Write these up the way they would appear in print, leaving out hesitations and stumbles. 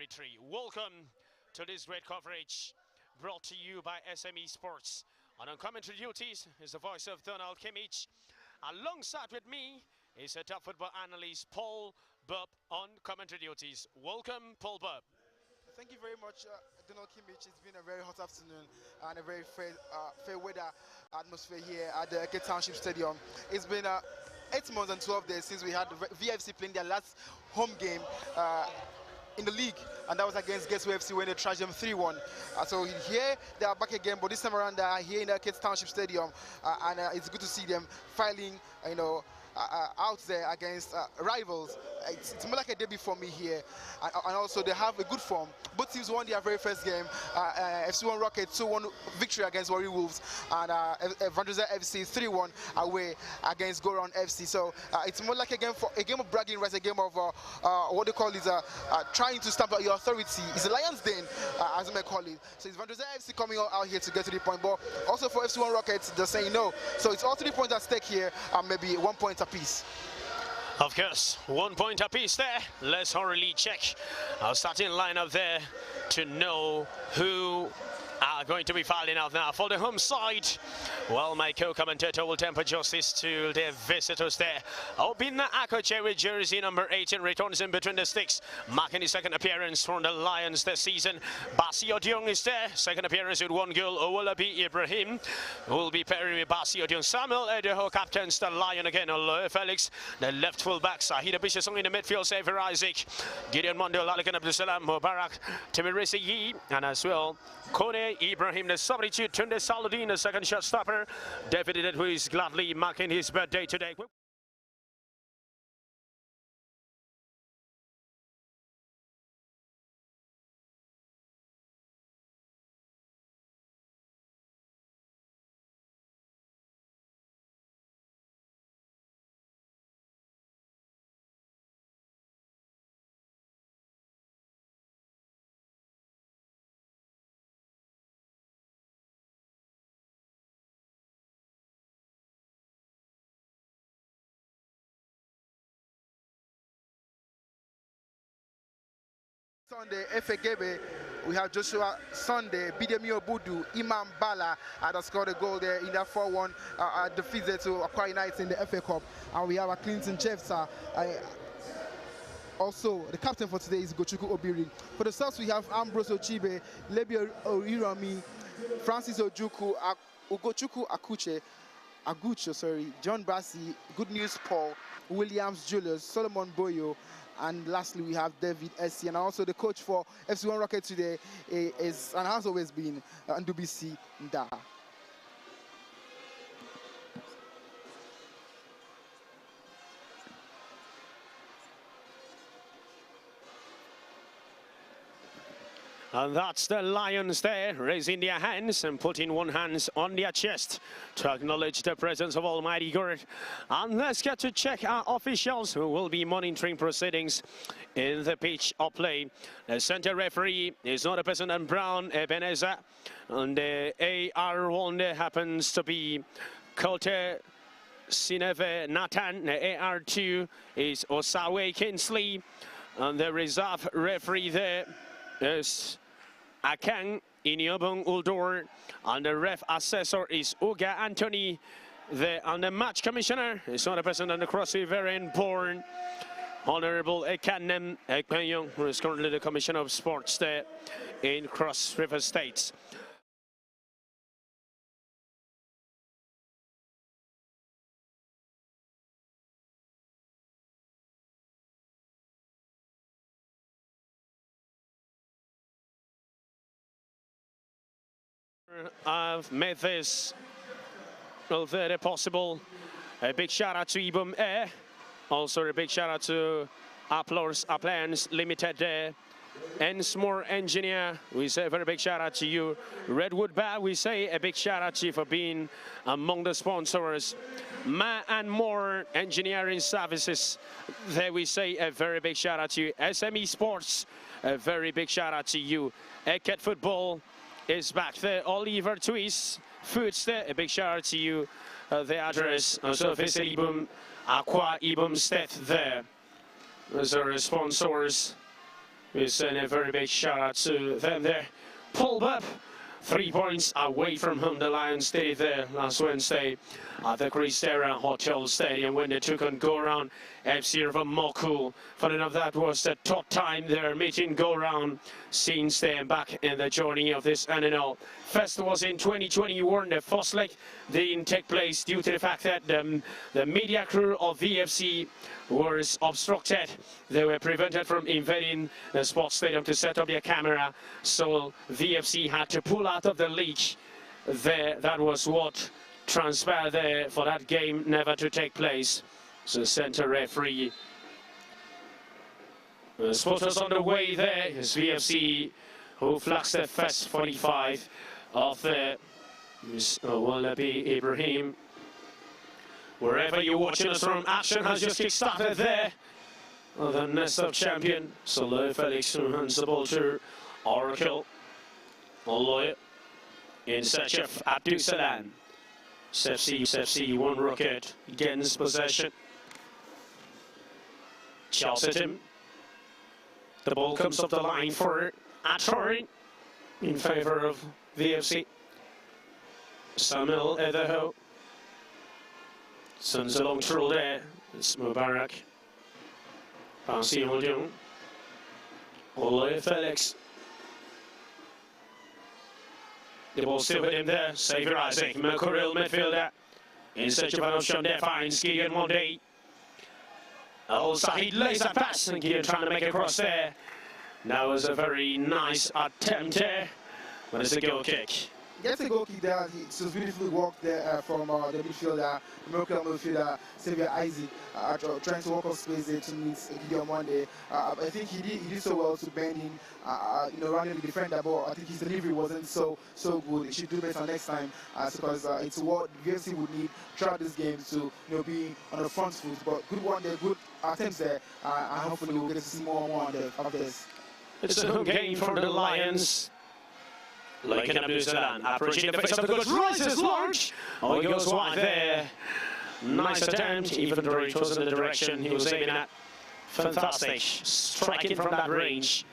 territory. Welcome to this great coverage brought to you by SME Sports. And on commentary duties is the voice of Donald Kimmich. Alongside with me is a top football analyst, Paul Bubb, on commentary duties. Welcome, Paul Bubb. Thank you very much, Donald Kimmich. It's been a very hot afternoon and a very fair weather atmosphere here at the Cape Township Stadium. It's been 8 months and 12 days since we had VFC playing their last home game in the league, and that was against Gateway FC when they trashed them 3-1. So here they are back again, but this time around they are here in the Cape Township Stadium, and it's good to see them filing, out there against rivals. It's more like a debut for me here, and also they have a good form. Both teams won their very first game. FC1 Rocket 2-1 victory against Warri Wolves, and Vandrezzer FC 3-1 away against Goron FC. So it's more like a game of bragging rights, a game of what they call is trying to stamp out your authority. It's a lion's den, as you may call it. So it's Vandrezzer FC coming out here to get to the point, but also for FC1 Rockets they're saying no. So it's all 3 points at stake here, and maybe 1 point apiece. Of course, 1 point apiece there. Let's hurriedly check our starting lineup there to know who are going to be filing out now for the home side. Well, my co-commentator will temper justice to the visitors there. Obina Akoche with jersey number 18 returns in between the sticks, marking his second appearance from the Lions this season. Basi Odiong is there, second appearance with 1 goal. Owolabi Ibrahim will be pairing with Basi Odiong. Samuel Edeho captains the Lion again. Oloe Felix, the left full-back. Sahida Bishasong in the midfield, Xavier Isaac. Gideon Mondo, Lalikan Abdusalam, Mubarak, Timirisi Yi, and as well, Kone Ibrahim, the substitute. Tunde Saladin, the second shot stopper. David, who is gladly marking his birthday today. Sunday, Efegebe, we have Joshua Sunday, Bidemi Obudu, Imam Bala that scored a goal there in that 4-1 defeat to Akwa United in the FA Cup. And we have a Clinton Jeffsa. Also, the captain for today is Gochuku Obiri. For the subs, we have Ambrose Ochibe, Lebi Oirami, Francis Ojuku, Ugochuku Agucho, John Bassi, Good News Paul, Williams Julius, Solomon Boyo, and lastly we have David Essie. And also the coach for FC1 Rocket today is and has always been Ndubisi Nda. And that's the Lions there, raising their hands and putting one hand on their chest to acknowledge the presence of Almighty God. And let's get to check our officials who will be monitoring proceedings in the pitch of play. The center referee is not a person than Brown Ebenezer, and the AR1 there happens to be Kote Sineve Nathan. The AR2 is Osawe Kinsley, and the reserve referee there is Akang Inyobong Uldor, and the ref assessor is Uga Anthony. And the match commissioner is not a person than the Cross Riverian born Honorable Ekanem Ekpenyong, who is currently the Commissioner of Sports there in Cross River State. I've made this very possible. A big shout out to Ibum Air. Also a big shout out to Applause Appliance Limited there. Ensmore Engineer, we say a very big shout out to you. Redwood Bar, we say a big shout out to you for being among the sponsors. Ma and More Engineering Services, there we say a very big shout out to you. SME Sports, a very big shout out to you. Eket Football is back there. Oliver Twist Foods there, a big shout out to you. The address, also Ibum Aqua Ibum Steth there. Those are the sponsors We send a very big shout out to them there. Pulled up 3 points away from home. The Lions stayed there last Wednesday at the Cristera Hotel Stadium when they took on go-round FC of Moku. Funny enough, that was the top time they're meeting go-round since they're back in the journey of this NNL. First was in 2021. The first leg didn't take place due to the fact that the media crew of VFC was obstructed. They were prevented from invading the sports stadium to set up their camera, so VFC had to pull out of the league there. That was what transpired there for that game never to take place. So center referee. The supporters on the way there is VFC, who flags the first 45 of the Wallaby Ibrahim. Wherever you're watching us from, action has just kick-started there. The nest of champion, Solo Felix, who hands the ball to Oracle. Oloy in search of Abdul Salam. Sepsi, one rocket, gains possession. Chelseaton. The ball comes up the line for Attori in favor of VFC. Samuel Edaho. Sends a long throw there. It's Mubarak. Passing Odion. Oloy Felix. The ball still with him there. Xavier Isaac, Mercurial midfielder. In search of an option there, finds Gideon Monday. Oh, Sahid lays that pass, and Gideon trying to make a cross there. That was a very nice attempt there, but it's a goal kick. Gets a goal kick there. It was beautifully worked there from the midfielder, Mercurial midfielder, Xavier Isaac, trying to walk off space there to meet Gideon Monday. I think he did so well to bend in, running the defender, but I think his delivery wasn't so good. He should do better next time, because it's what VFC would need throughout this game to be on the front foot. But good one there, good attempts there, and hopefully we'll get to see more and more of this. It's a home game for the Lions. Like an Abdul Salam, approaching the face of the coach, rises large. Oh, he goes wide there. Nice attempt, even though it was in the direction he was aiming at. Fantastic, striking from that range.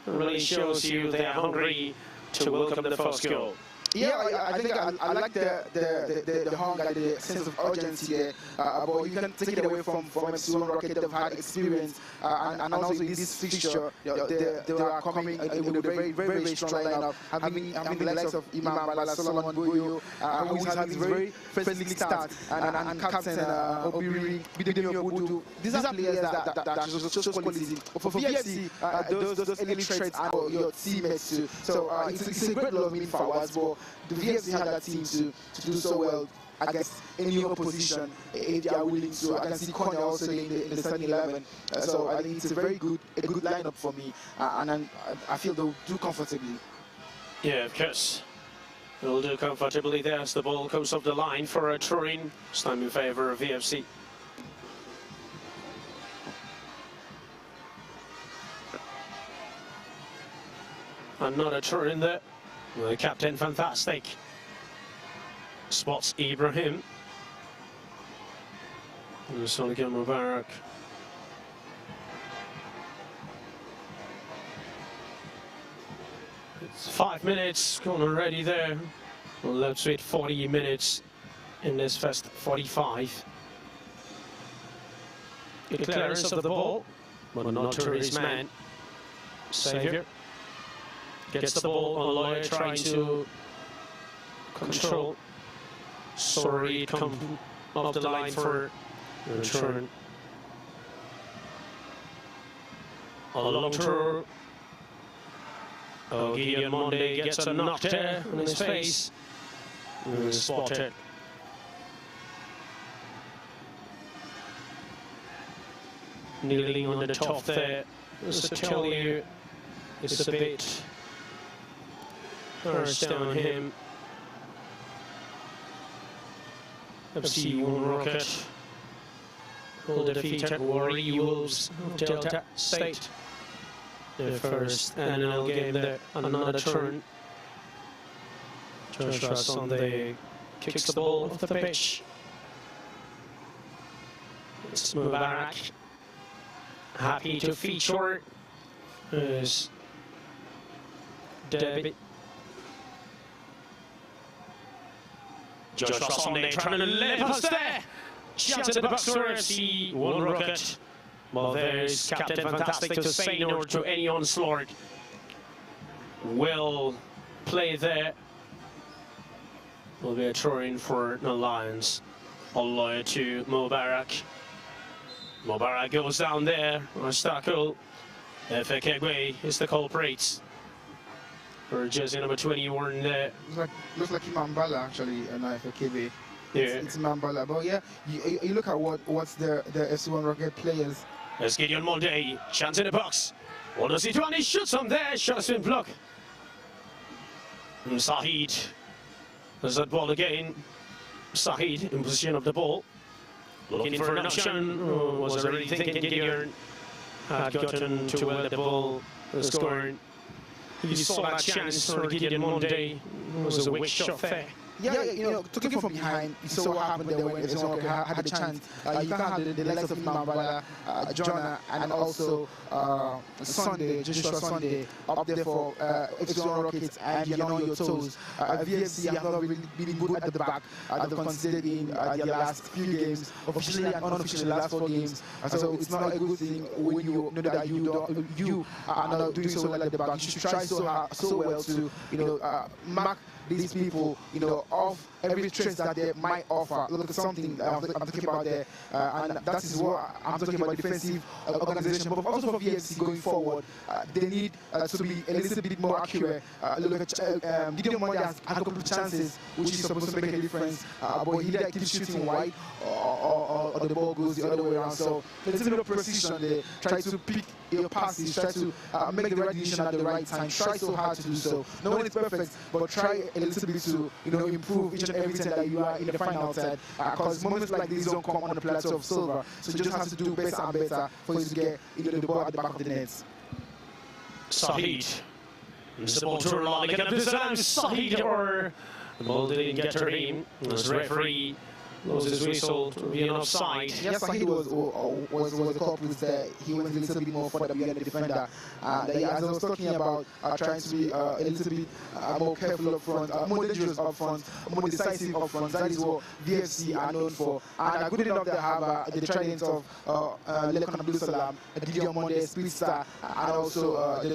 Really shows you they are hungry to welcome the first goal. Yeah, I think I like the hunger, the sense of urgency there, but you can take it away from FC1 Rocket. They've had experience, and also in this fixture, they are coming with a very, very strong lineup, having the likes of Imam Bala, Solomon Boyo, who is having a very first league start, and Captain Obiri, Bidemi Obudu. These are players that shows quality. For VFC, those elite traits are your teammates too. So it's a great love meaning forwards, but the VFC had that team to do so well against any opposition if they are willing to. I can see Corner also in the starting 11. So I think it's a good lineup for me, and I feel they'll do comfortably. Yeah, of course. They'll do comfortably there as the ball comes off the line for a Turin. It's time in favour of VFC. Another Turin there. The captain, fantastic. Spots Ibrahim. And Soligan Mubarak. It's 5 minutes gone already there. Well, let's wait 40 minutes in this first 45. Good clearance of the ball, but not to his man. Xavier. Gets the ball on Lawyer, trying to control. Sorry, come off the line for return. A long throw. Oh, Gideon Monday gets a knock there on his face. Spotted. Kneeling on the top there. Just to tell you, it's a bit harsh down him. FC1 Rocket will defeat Warri Wolves of Delta State. Their first NNL game there, another turn. Joshua Sunday kicks the ball off the pitch. It's Mubarak. Happy to feature is Debbie. Joshua Sunday trying to lay past there. Chance at the box for FC, one rocket. Well, there's Captain Fantastic to say no to any onslaught. Well play there. Will be a throw-in for the Lions. All lawyer to Mubarak. Mubarak goes down there. Stackle. Kegwe is the culprit. For jersey number 21 there. Looks like Imambala actually, and Kegwe. Yeah. It's Imambala. But yeah, you look at what's the FC1 Rocket players. There's Gideon Monday. Chance in the box. What does he do? And he shoots from there. Shot has been blocked. Sahid. There's that ball again. Sahid in position of the ball. Looking for an option. Was already thinking Gideon had gotten to where the ball was scoring. He saw that chance for Gideon Monday. It was a weak shot there. Yeah, you know, talking from behind, it so happened that when FC1 had a chance, you can't have the likes of Imambala, Jonah, and also Sunday, Joshua Sunday, up there for FC1 Rockets, and you're not on your toes. VFC have not really been good at the back. They've considered in their last few games, officially and unofficially, the last 4 games. So it's not a good thing when you know that you are not doing so well at the back. You should try so well to, you know, mark these people, you know, off every trace that they might offer. Look at something I'm talking about there, and that is what I'm talking about, defensive organization. But also for VFC going forward, they need to be a little bit more accurate. Look at Gideon Monday has had a couple of chances, which is supposed to make a difference, but he either keeps shooting wide or the ball goes the other way around. So a little bit of precision there. Try to pick your passes, try to make the right decision at the right time. Try so hard to do so. No one is perfect, but try a little bit to, you know, improve each and every time that you are in the final third, because moments like these don't come on the plateau of silver. So you just have to do better and better for you to get, you know, the ball at the back of the nets. Sahid. The ball to Rolanda. Can have this time Sahid, or the ball didn't get to him. This referee blows his whistle to be an offside. Yes, Sahid was the culprit there. He went a little bit more further beyond the defender. As I was talking about, trying to be a little bit more careful up front, more dangerous up front, more decisive up front. That is what VFC are known for. And good enough to have the trident of Lekan Abdul Salam, Gideon Monday, Speedster, and also the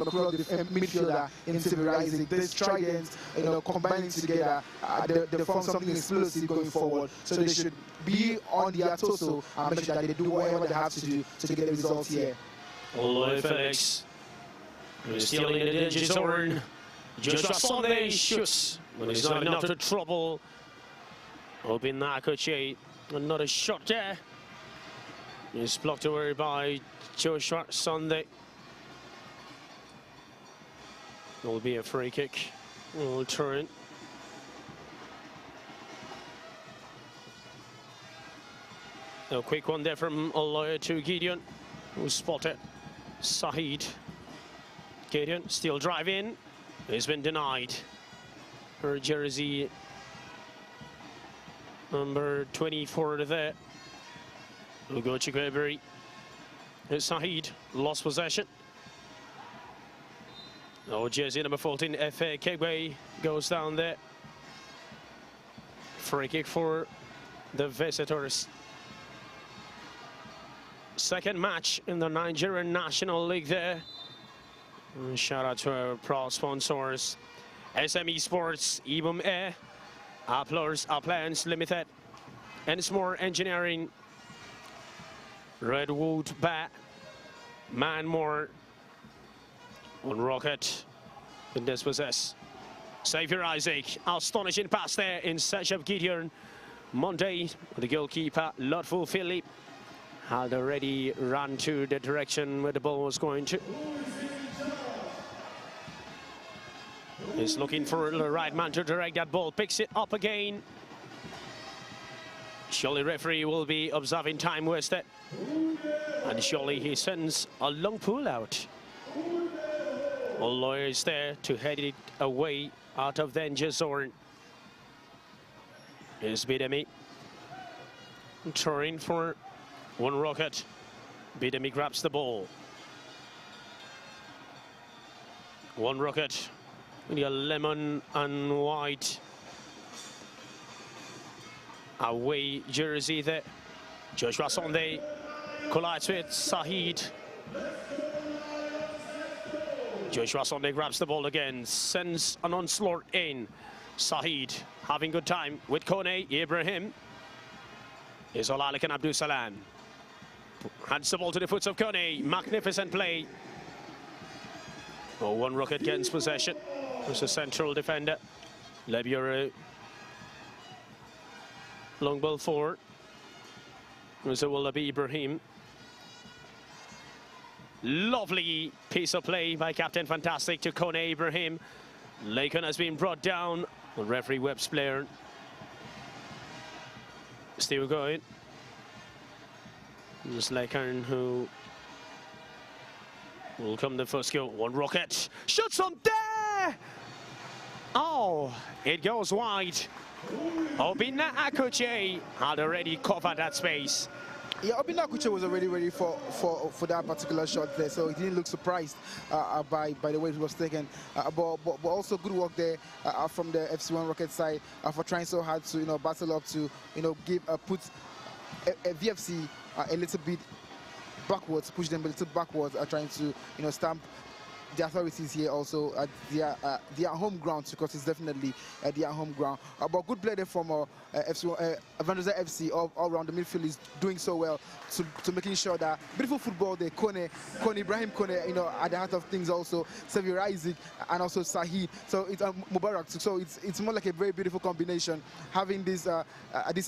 midfielder in Sivir Isaac. These tridents, you know, combining together, they form something explosive going forward. So they should be on their torso and make sure that they do whatever they have to do to get the results here. Although Felix is still in the danger zone. Joshua Sunday shoots, but he's not enough to trouble. Open Nakoche, another shot there. It's blocked away by Joshua Sunday. Will be a free kick. We'll turn. A quick one there from Oloye to Gideon, who spotted Sahid. Gideon still driving. He's been denied. Her jersey number 24 there. Ugo Chigweberi. Sahid lost possession. Oh, jersey number 14, F.A. Kegwe goes down there. Free kick for the visitors. Second match in the Nigerian National League there. And shout out to our proud sponsors: SME Sports, Ibum Air, Applers, Appliance Limited, Ensmore Engineering, Redwood Bat, Manmore, on Rocket, and dispossess. Xavier Isaac, astonishing pass there in search of Gideon Monday. The goalkeeper, Lotful Philip, had already run to the direction where the ball was going to. He's looking for the right man to direct that ball, picks it up again. Surely referee will be observing time wasted. And surely he sends a long pull out. All lawyers there to head it away out of danger zone. Here's Bidemi. Trying for one rocket. Bidemi grabs the ball. One rocket with a lemon and white away jersey there. Joshua Sunday collides with Saheed. Joshua Sunday grabs the ball again, sends an onslaught in. Saheed having good time with Kone. Ibrahim is Olalik and Abdul Salam. Hands the ball to the foot of Kone. Magnificent play. Oh, one rocket gets possession. There's a central defender. Lebiore. Long ball forward. There's a Wallaby Ibrahim. Lovely piece of play by Captain Fantastic to Kone Ibrahim. Laken has been brought down. The referee Webb's player. Still going. There's Laken who will come the first goal. One rocket. Shoots on there! Oh, it goes wide. Obinna Akuche had already covered that space. Yeah, Obinna Akuche was already ready for that particular shot there, so he didn't look surprised by the way it was taken. But also good work there from the FC1 Rocket side for trying so hard to battle up to give put a VFC a little bit backwards, push them a little backwards, trying to stamp the authorities here also at their home ground, because it's definitely their home ground. But good play there from Vandrezzer FC all around. The midfield is doing so well to making sure that beautiful football there. Ibrahim Kone, at the heart of things also. Xavier Isaac and also Saheed. So it's Mubarak. So it's more like a very beautiful combination, having these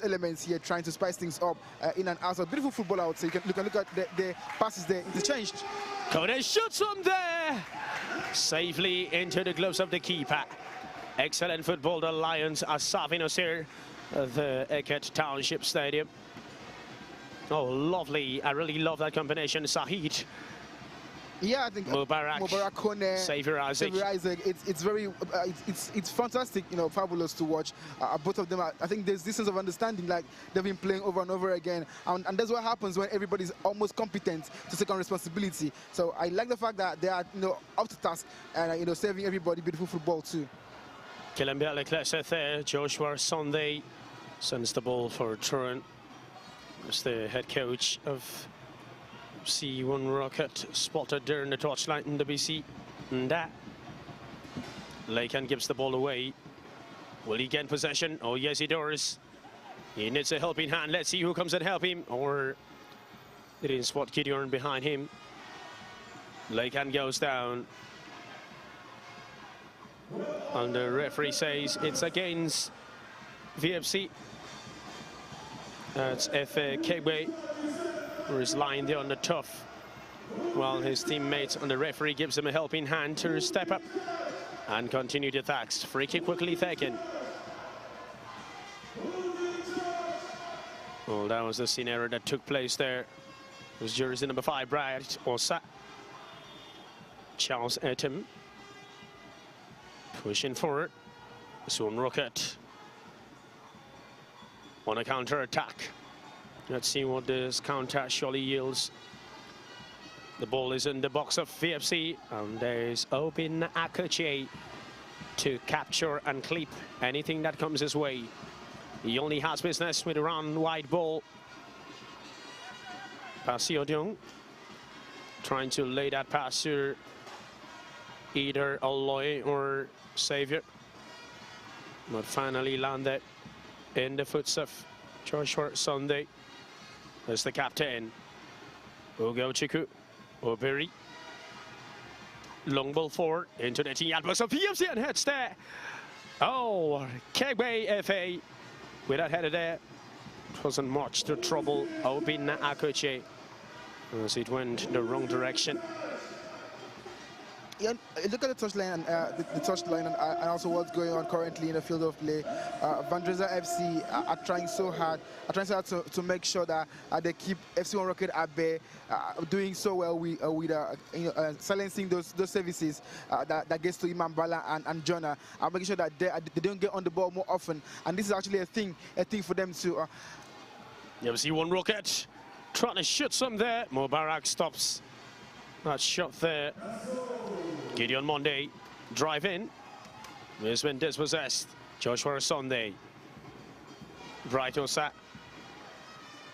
elements here, trying to spice things up in and out. So beautiful football, I would say. You can look at the passes there interchanged. Kone shoots from there, safely into the gloves of the keeper. Excellent football. The Lions are serving us here at the Eket Township Stadium. Oh, lovely. I really love that combination. Saheed. Yeah, I think Mubarak Kone, Xavier Isaac. It's very, it's fantastic, fabulous to watch. Both of them, I think there's this sense of understanding, like they've been playing over and over again, and that's what happens when everybody's almost competent to take on responsibility. So I like the fact that they are, up to task and serving everybody beautiful football too. Kilembia Leclerc there. Joshua Sunday sends the ball for Turin. It's the head coach of C1 Rocket, spotted there in the torchlight in the BC. And that Laken gives the ball away. Will he get possession? Oh yes, he does. He needs a helping hand. Let's see who comes and help him. Or they didn't spot Gideon behind him. Laken goes down, and the referee says it's against VFC. That's F.A. Kegbe, who is lying there on the turf, while his teammates and the referee gives him a helping hand to step up and continue the attacks. Free kick quickly taken. Well, that was the scenario that took place there. It was jersey number 5, Bright Osa. Charles Etem pushing forward. Soon Rocket on a counter attack. Let's see what this counter surely yields. The ball is in the box of VFC, and there's Obin Akache to capture and clip anything that comes his way. He only has business with a round wide ball. Pasio Diong trying to lay that pass to either Aloy or Xavier, but finally landed in the foot of Joshua Sunday. There's the captain, Ugo Chiku Oberi. Long ball forward into the yard box of VFC and heads there. Oh, Kegbe FA with that header there. It wasn't much to trouble Obin Akuche as it went the wrong direction. Yeah, look at the touchline and also what's going on currently in the field of play. Vandrezzer FC are trying so hard to make sure that they keep FC1 Rocket at bay, doing so well with silencing those services that gets to Imam Bala and Jonah, making sure that they don't get on the ball more often. And this is actually a thing for them to. You see one Rocket trying to shoot some there. Mubarak stops that shot there. Gideon Monday, drive in. Has been dispossessed. Joshua Sunday. Bright Osa.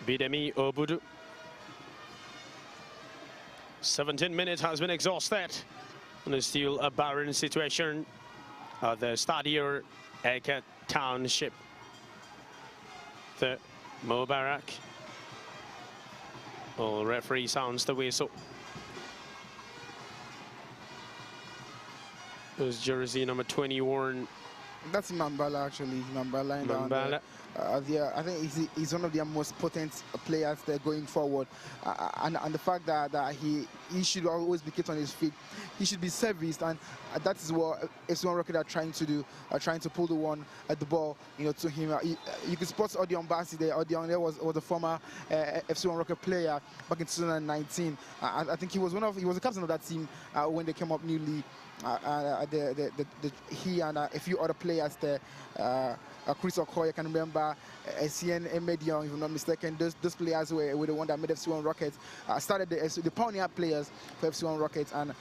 Bidemi Obudu. 17 minutes has been exhausted. And it's still a barren situation at the Stadio Eka Township. The Mubarak. Oh, referee sounds the whistle. There's jersey number 20 worn. That's Mambala, actually. Mambala. Mambala. I think he's one of their most potent players there going forward, and the fact that he should always be kept on his feet, he should be serviced, and that is what FC1 Rocket are trying to do, trying to pull the one at the ball, to him. You can spot Odion Basi there. Odion there was a former FC1 Rocket player back in 2019. I think he was the captain of that team when they came up newly. He and a few other players there. Chris Okoye, I can remember, SCN Medion, if I'm not mistaken. Those players were the one that made FC1 Rockets. Started the pioneer players for FC1 Rockets, and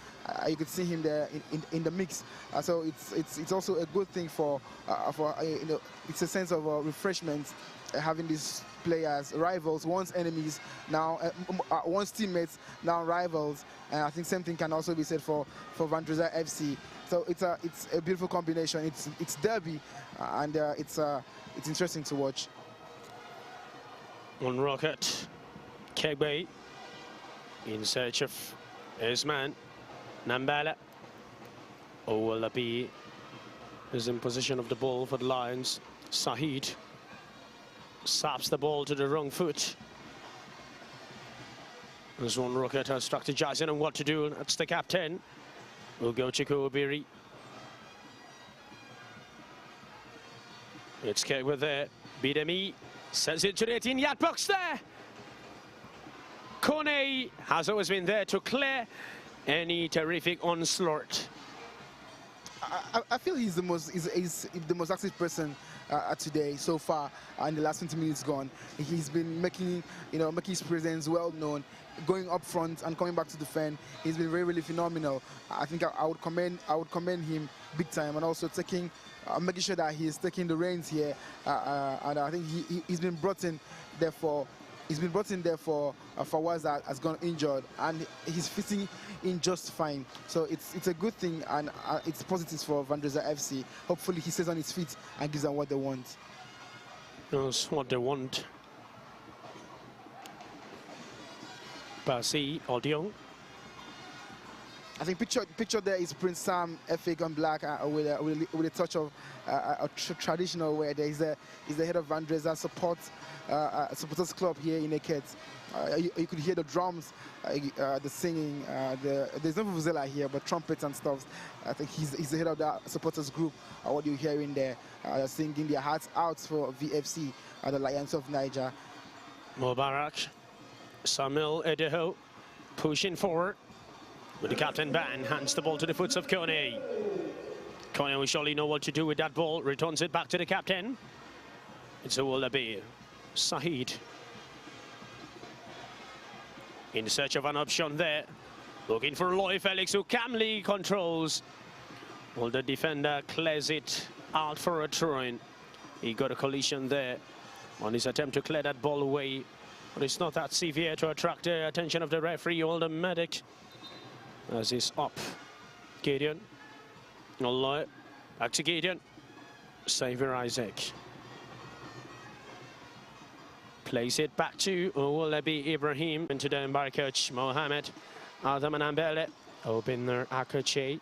you could see him there in the mix. So it's also a good thing for it's a sense of refreshment. Having these players, rivals, once enemies, now once teammates, now rivals, and I think same thing can also be said for Vandrezzer FC. So it's a beautiful combination. It's derby, and it's interesting to watch. On Rocket, Kegbe in search of his man, Nambala. Owolabi is in position of the ball for the Lions. Sahid saps the ball to the wrong foot. There's one Rocket has strategizing on what to do. That's the captain. Ugochukwu Obiri. It's Kegbe there. Bidemi sends it to the 18-yard box there. Kone has always been there to clear any terrific onslaught. I feel he's the most active person today so far. In the last 20 minutes gone, he's been making his presence well known, going up front and coming back to defend. He's been really phenomenal. I think I would commend him big time, and also making sure that he is taking the reins here. And I think he's been brought in there for. He's been brought in there for Fawaz that has gone injured, and he's fitting in just fine. So it's a good thing, and it's positive for Vandrezzer FC. Hopefully he stays on his feet and gives them what they want. That's what they want. Basi Odion. I think picture there is Prince Sam F.A. Gun Black with a touch of a traditional wear. There is the head of Vandrezzer supporters club here in Eket. You could hear the drums, the singing. There's no vuvuzela here, but trumpets and stuff. I think he's the head of that supporters group. What you're hearing there, singing their hearts out for VFC, the Lions of Niger. Mubarak, Samuel Edeho, pushing forward. With the captain Ban, hands the ball to the foot of Kone. Kone will surely know what to do with that ball. Returns it back to the captain. It's Owolabi. Sahid. In search of an option there. Looking for Loy Felix, who calmly controls. Well, the defender clears it out for a throw-in. He got a collision there on his attempt to clear that ball away. But it's not that severe to attract the attention of the referee or the medic. As he's up. Gideon. Back to Gideon. Xavier Isaac. Plays it back to Owolabi Ibrahim. Into the Mbarkach Mohammed. Adam Anambele. Open there Akache.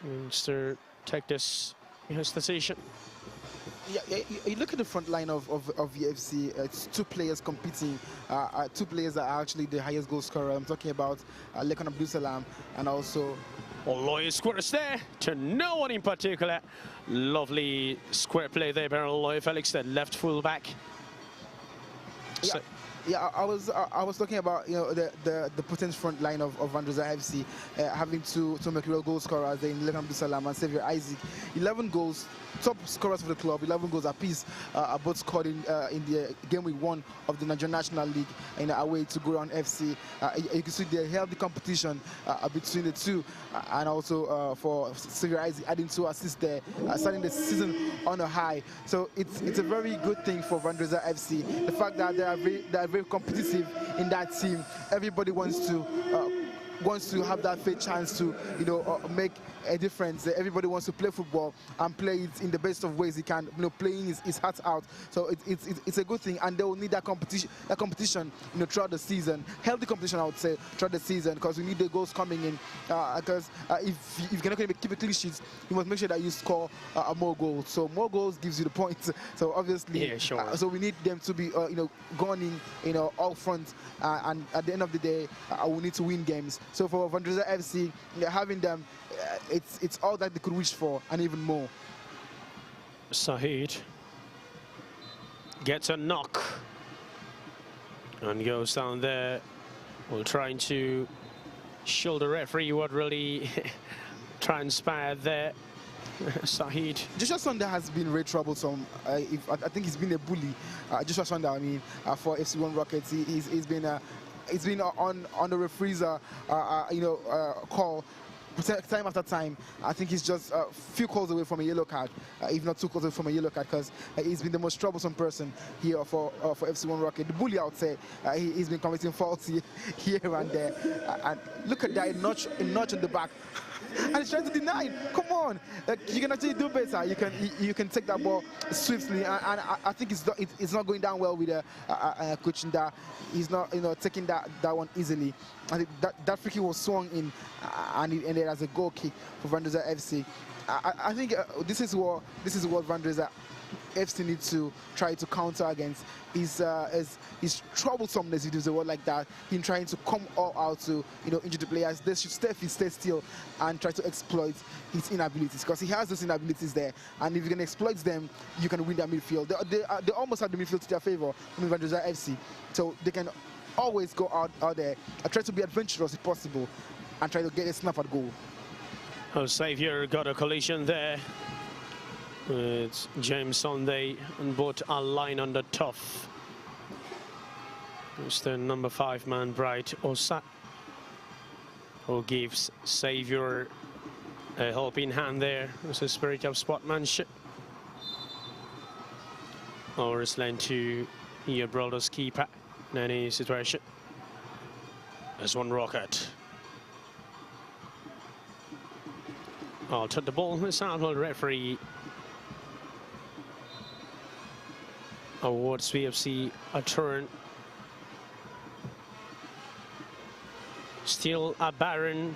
Mr. Take this. Here's the decision. Yeah, you look at the front line of VFC. It's two players competing. Two players that are actually the highest goal scorer. I'm talking about Lekan Abdul Salam and also. Oloy squares there to no one in particular. Lovely square play there by Oloy Felix, the left fullback. Yeah. Yeah, I was talking about the potent front line of Vandrezzer FC, having two Mercurial goal scorers in Lekan Abdusalam and Xavier Isaac. 11 goals, top scorers for the club. 11 goals apiece, are both scored in the game week 1 of the Nigerian National League away to Goran FC. You can see the healthy competition between the two, and also for Xavier Isaac adding 2 assists there, starting the season on a high. So it's a very good thing for Vandrezzer FC. The fact that they are very competitive in that team. Everybody wants to have that fair chance to make a difference. Everybody wants to play football and play it in the best of ways he can, playing his heart out. So it's a good thing, and they will need that competition throughout the season. Healthy competition, I would say, throughout the season, because we need the goals coming in, because if you're not going to keep a clean sheet, you must make sure that you score more goals. So more goals gives you the points. So obviously, yeah, sure. So we need them to be going in all front, and at the end of the day, we need to win games. So for Vandrezzer FC, having them, it's all that they could wish for and even more. Sahid gets a knock and goes down there. We're trying to show the referee what really transpired there. Sahid. Joshua Sunday has been very troublesome. I think he's been a bully. Joshua Sunday, I mean, for FC1 Rockets, he's been on the referee's call time after time. I think he's just a few calls away from a yellow card, if not 2 calls away from a yellow card, because he's been the most troublesome person here for FC1 Rocket. The bully, I would say, he's been committing faults here and there. And look at that, a notch in the back. And he's trying to deny it. Come on, you can actually do better. You can take that ball swiftly, and I think it's not going down well with Coach Nda. He's not taking that one easily. I think that free kick was swung in, and it ended as a goal kick for Vandrezzer FC. I think this is what Vandrezzer FC needs to try to counter against his troublesomeness, if you use a word like that. Him trying to come all out to injure the players. They should stay still and try to exploit his inabilities, because he has those inabilities there, and if you can exploit them, you can win their midfield. They almost have the midfield to their favor in Vandrezzer FC, so they can always go out there and try to be adventurous if possible and try to get a snap at goal. Oh, Xavier got a collision there. It's James Sunday and both are lying on the tough. It's the number 5 man, Bright Osa, who gives Xavier a helping hand there. It's a spirit of sportsmanship. Or it's lent to your brother's keeper in any situation. There's one rocket. Altered the ball. The Southwell referee awards VFC a turn. Still a barren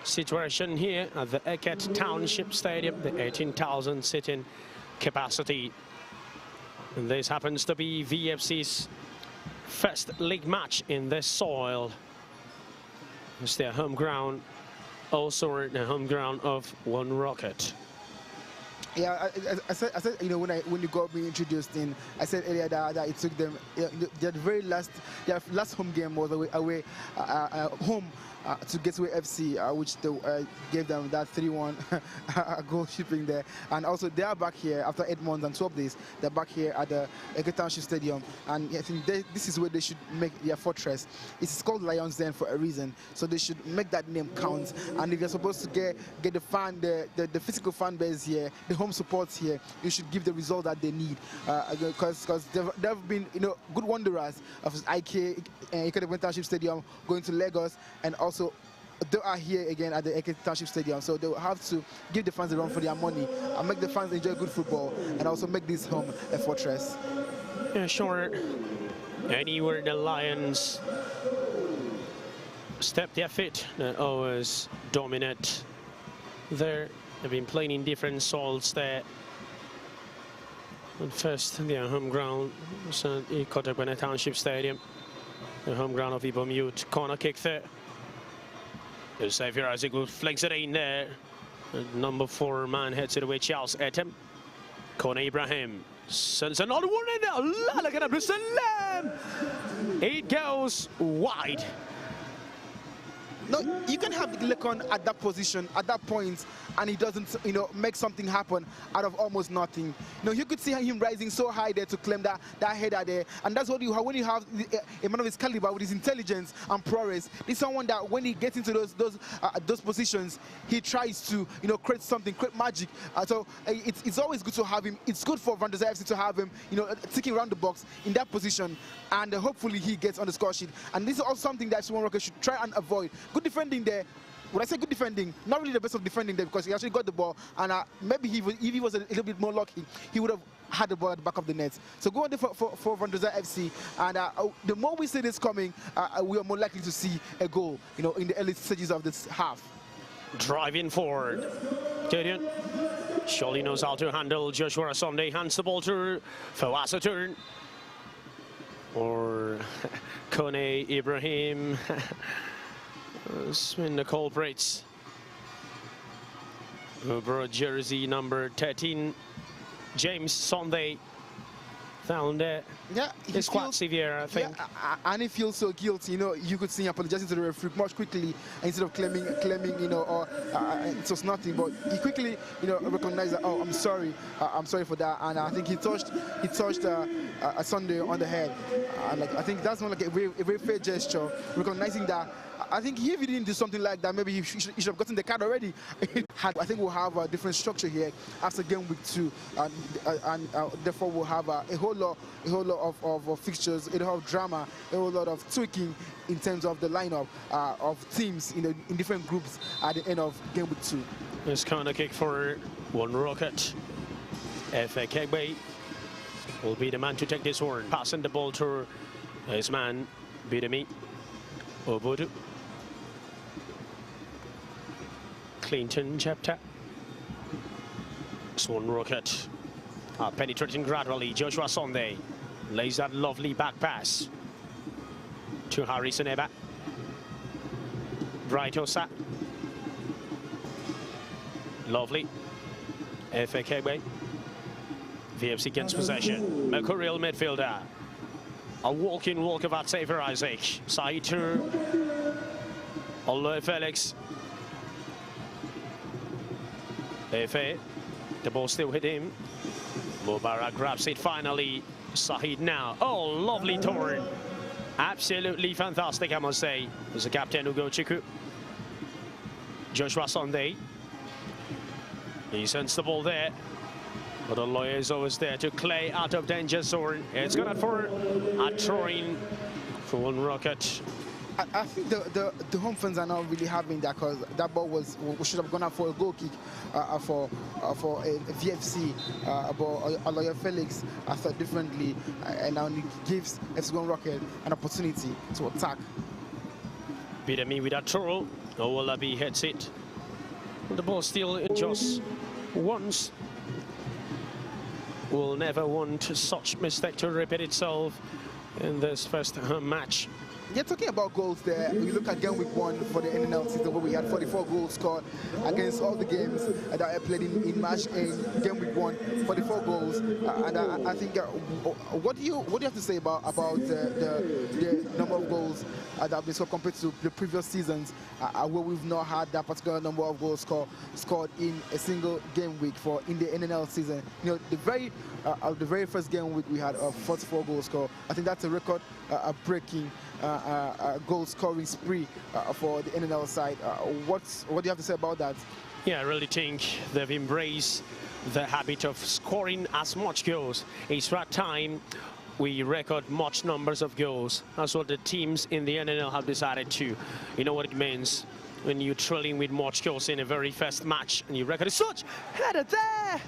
situation here at the Eket Township Stadium, the 18,000 sitting capacity. And this happens to be VFC's first league match in this soil. It's their home ground, also the home ground of One Rocket. Yeah, I said when you got me introduced in, I said earlier that it took them their last home game was away home to Gateway FC, which they gave them that 3-1 goal shipping there. And also they are back here after 8 months and 12 days. They're back here at the Eket Township Stadium, and I think this is where they should make their fortress. It's called Lions Den for a reason, so they should make that name count. And if you're supposed to get the physical fan base here, the home support here, you should give the result that they need, because they've been good wanderers of IK Eket Township Stadium, going to Lagos, and also they are here again at the Eket Township Stadium, so they will have to give the fans a run for their money and make the fans enjoy good football, and also make this home a fortress. Yeah, sure. Anywhere the Lions step their feet, they always dominate there. They've been playing in different soils there. And first, their home ground was at Eket Township Stadium, the home ground of Ibom Youth. Corner kick there. Xavier Isaac flicks it in there. And number 4 man heads it away, Charles Etem. Kone Ibrahim sends another one in there. Look at him, It goes wide. No, you can have Lekon at that position, at that point, and he doesn't, make something happen out of almost nothing. You could see him rising so high there to claim that header there, and that's what you have when you have a man of his caliber with his intelligence and prowess. He's someone that when he gets into those positions, he tries to, create something, create magic. So it's always good to have him. It's good for Vandrezzer FC to have him, ticking around the box in that position, and hopefully he gets on the score sheet. And this is also something that Suwon Rocket should try and avoid. Good defending there. When I say good defending, not really the best of defending there, because he actually got the ball, and maybe if he was a little bit more lucky, he would have had the ball at the back of the net. So go on there for Vandrezzer FC, and the more we see this coming, we are more likely to see a goal, in the early stages of this half. Driving forward. Gideon surely knows how to handle Joshua Sunday. Hands the ball to Fawasa turn. Or Kone Ibrahim. Spin the culprits. Who brought jersey number 13, James Sunday. Found it. Yeah, it's quite severe, I think. Yeah, and he feels so guilty. You could see him apologizing to the referee much quickly, instead of claiming, or it was nothing. But he quickly, recognized that, oh, I'm sorry for that. And I think he touched a Sunday on the head. And I think that's not like a very fair gesture, recognizing that. I think if he didn't do something like that, maybe he should have gotten the card already. I think we'll have a different structure here after game week 2, and therefore we'll have a whole lot of fixtures, a whole drama, a whole lot of tweaking in terms of the lineup of teams in different groups at the end of game week 2. This corner kick for One Rocket. Efe Kegbe will be the man to take this one. Passing the ball to his man, Bidemi Obudu. Clinton Chapter. Swan Rocket penetrating gradually. Joshua Sunday lays that lovely back pass to Harrison Eba. Bright Osa. Lovely. FAKB. VFC gets possession. Mercurial midfielder. A walk-in walkabout save for Isaac. Side to Oloy Felix. Efe, the ball still hit him. Mubarak grabs it finally. Sahid now. Oh, lovely turn. Absolutely fantastic, I must say. There's the captain, Ugo Chiku. Joshua Sunday. He sends the ball there. But the lawyer is always there to clay out of danger zone. It's gone for a throw-in for One Rocket. I think the home fans are not really having that, because that ball should have gone out for a goal kick for a VFC. But Aloya Felix thought differently, and now it gives FC1 Rocket an opportunity to attack. Bidemi with a throw. Owolabi hits it. The ball still just once. Will never want such mistake to repeat itself in this first match. Yeah, talking about goals there, you look at game week 1 for the NNL season, where we had 44 goals scored against all the games that I played in match in game week 1, 44 goals. And I think, what do you have to say about the number of goals that have been scored compared to the previous seasons, where we've not had that particular number of goals scored in a single game week in the NNL season? The very first game week we had 44 goals scored. I think that's a record breaking goal scoring spree for the NNL side. What do you have to say about that? Yeah, I really think they've embraced the habit of scoring as much goals. It's right time we record much numbers of goals. That's what the teams in the NNL have decided to. You know what it means when you're trailing with much goals in a very first match and you record such header there.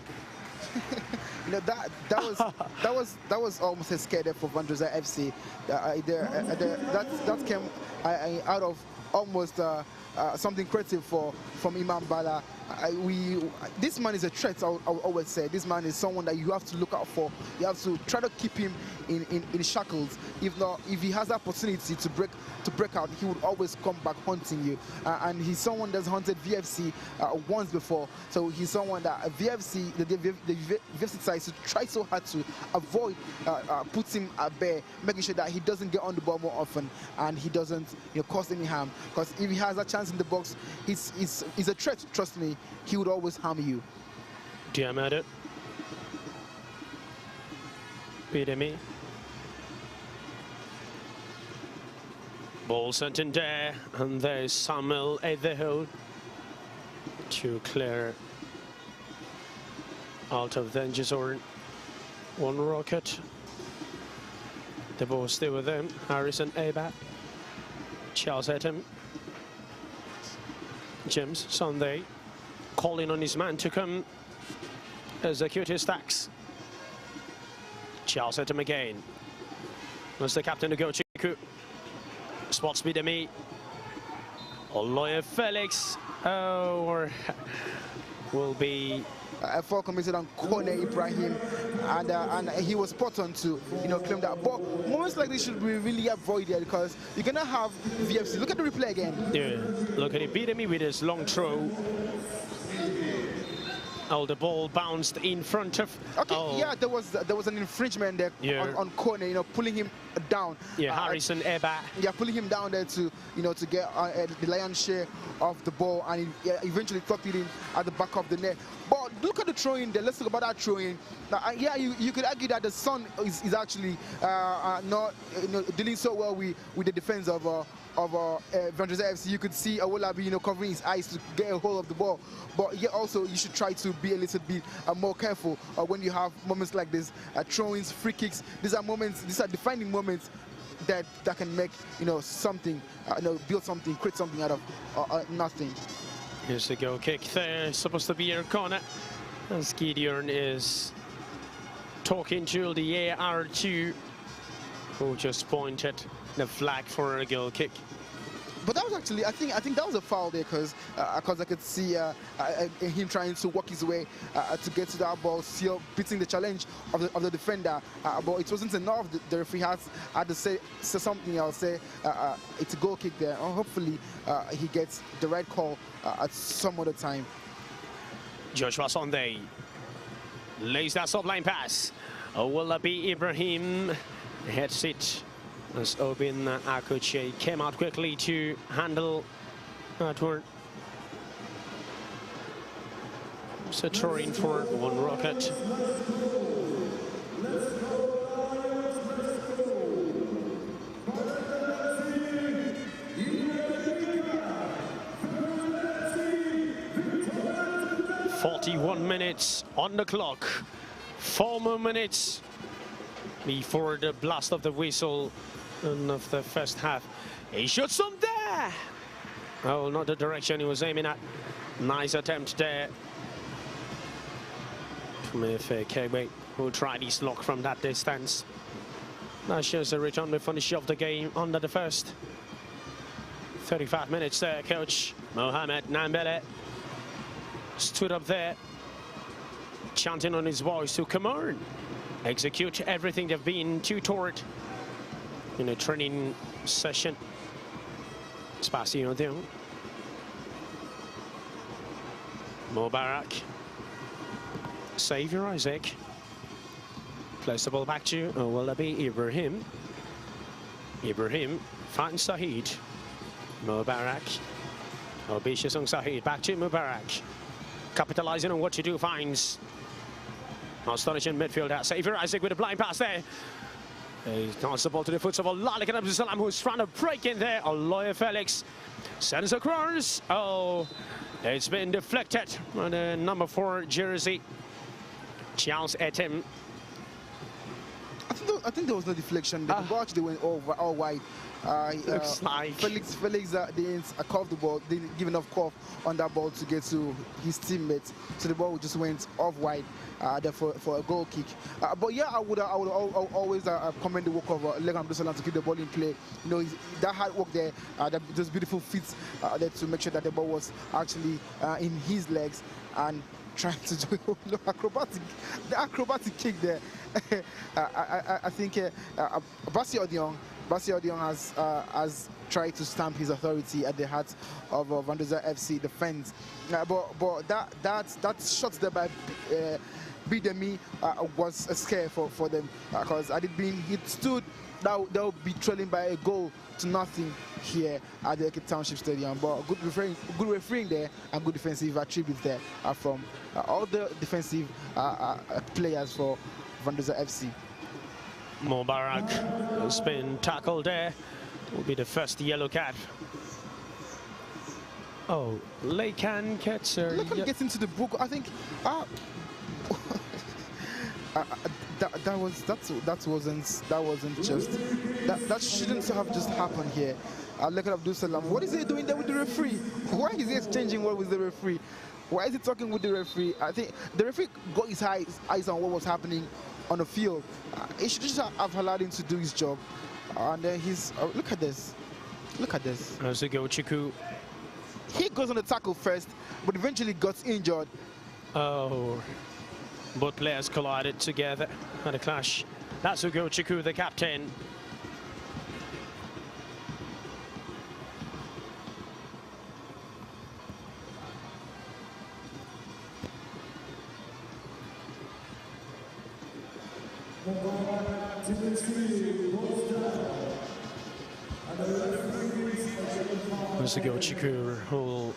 That was almost a scare for Vandrezzer FC. That came out of almost something creative from Imam Bala. this man is a threat. I'll always say this man is someone that you have to look out for. You have to try to keep him in shackles. If not, if he has the opportunity to break out, he would always come back hunting you. And he's someone that's hunted VFC once before. So he's someone that VFC, the VFC side, to try so hard to avoid putting him at bay, making sure that he doesn't get on the ball more often and he doesn't cause any harm. Because if he has a chance in the box, he's a threat. Trust me, he would always harm you. Damn at it. Bidemi. Ball sent in there, and there's Samuel at the hole to clear out of danger zone. One rocket. The ball still with them. Harrison Aba. Charles at him. James Sunday calling on his man to come execute his stacks. Charles at him again. That's the captain to go. Chiku. Spots Bidemi. Oloye Felix. Or will be a foul committed on Kone Ibrahim, and he was spot on to claim that. But moments like this should be really avoided because you're gonna have VFC. Look at the replay again. Yeah, look at it. Bidemi with his long throw. Oh, the ball bounced in front of. Okay, yeah, there was an infringement there on Kone, pulling him down. Yeah, Harrison Eba. Yeah, pulling him down there to to get the lion's share of the ball, and he eventually tucked it in at the back of the net. But look at the throw-in there. Let's talk about that throw-in. Yeah, you could argue that the Sun is actually not dealing so well with the defense of Vandrezzer FC. You could see Awolabi covering his eyes to get a hold of the ball. But yeah, also you should try to be a little bit more careful when you have moments like this, throw-ins, free kicks. These are defining moments that can make something, build something, create something out of nothing. Here's the goal kick there, supposed to be a corner, as Gideon is talking to the AR2, who just pointed the flag for a goal kick. But that was actually, I think that was a foul there because I could see him trying to work his way to get to that ball, still beating the challenge of the defender. But it wasn't enough. The referee had to say something. I'll say it's a goal kick there. Hopefully he gets the right call at some other time. Joshua Sunday lays that sub-line pass. Will that be Ibrahim? Heads it. As Obin Akuche came out quickly to handle that one. So throwing for one rocket. "41 minutes on the clock. 4 more minutes before the blast of the whistle of the first half. He shoots from there. Oh, not the direction he was aiming at. Nice attempt there from Kewe, who tried his luck from that distance. That shows the return to finish of the game under the first 35 minutes there. Coach Mohamed Nambele stood up there, chanting on his voice to come on, execute everything they've been tutored in a training session. Spacino down. Mubarak. Saviour Isaac. Plays the ball back to, will that be Ibrahim? Ibrahim finds Sahid. Mubarak. Obisha Sung Sahid. Back to Mubarak. Capitalizing on what to do, finds astonishing midfielder. Saviour Isaac with a blind pass there. He tossed the ball to the foot of Olalik and Abdusalam, who's trying to break in there. Oloye Felix sends across. Oh, it's been deflected on the number 4 jersey. Charles Etim. I think there was no deflection. The ball actually went all wide. Looks like Felix didn't curve the ball, didn't give enough curve on that ball to get to his teammates. So the ball just went off wide there for a goal kick. But yeah, I would always commend the work of Legam Abdul to keep the ball in play. You know, that hard work there, those beautiful feet there to make sure that the ball was actually in his legs and trying to do the acrobatic kick there. I think Basi Odion has tried to stamp his authority at the heart of Vandrezzer FC defense, but that shot there by Bidemi was a scare for them, because had it been it stood, they'll be trailing by a goal to nothing here at the Township Stadium. But good refereeing there and good defensive attributes there from all the defensive players for Vandrezzer FC. Mubarak has been tackled there. Will be the first yellow card. Oh, Lekan gets into the book. I think that shouldn't have just happened here. Lekan Abdul, what is he doing there with the referee? Why is he exchanging word with the referee? Why is he talking with the referee? I think the referee got his eyes on what was happening on the field. He should just have allowed him to do his job. And then look at this. Look at this. Chiku. He goes on the tackle first, but eventually got injured. Oh, both players collided together at a clash. That's Chiku, the captain. Chiku, who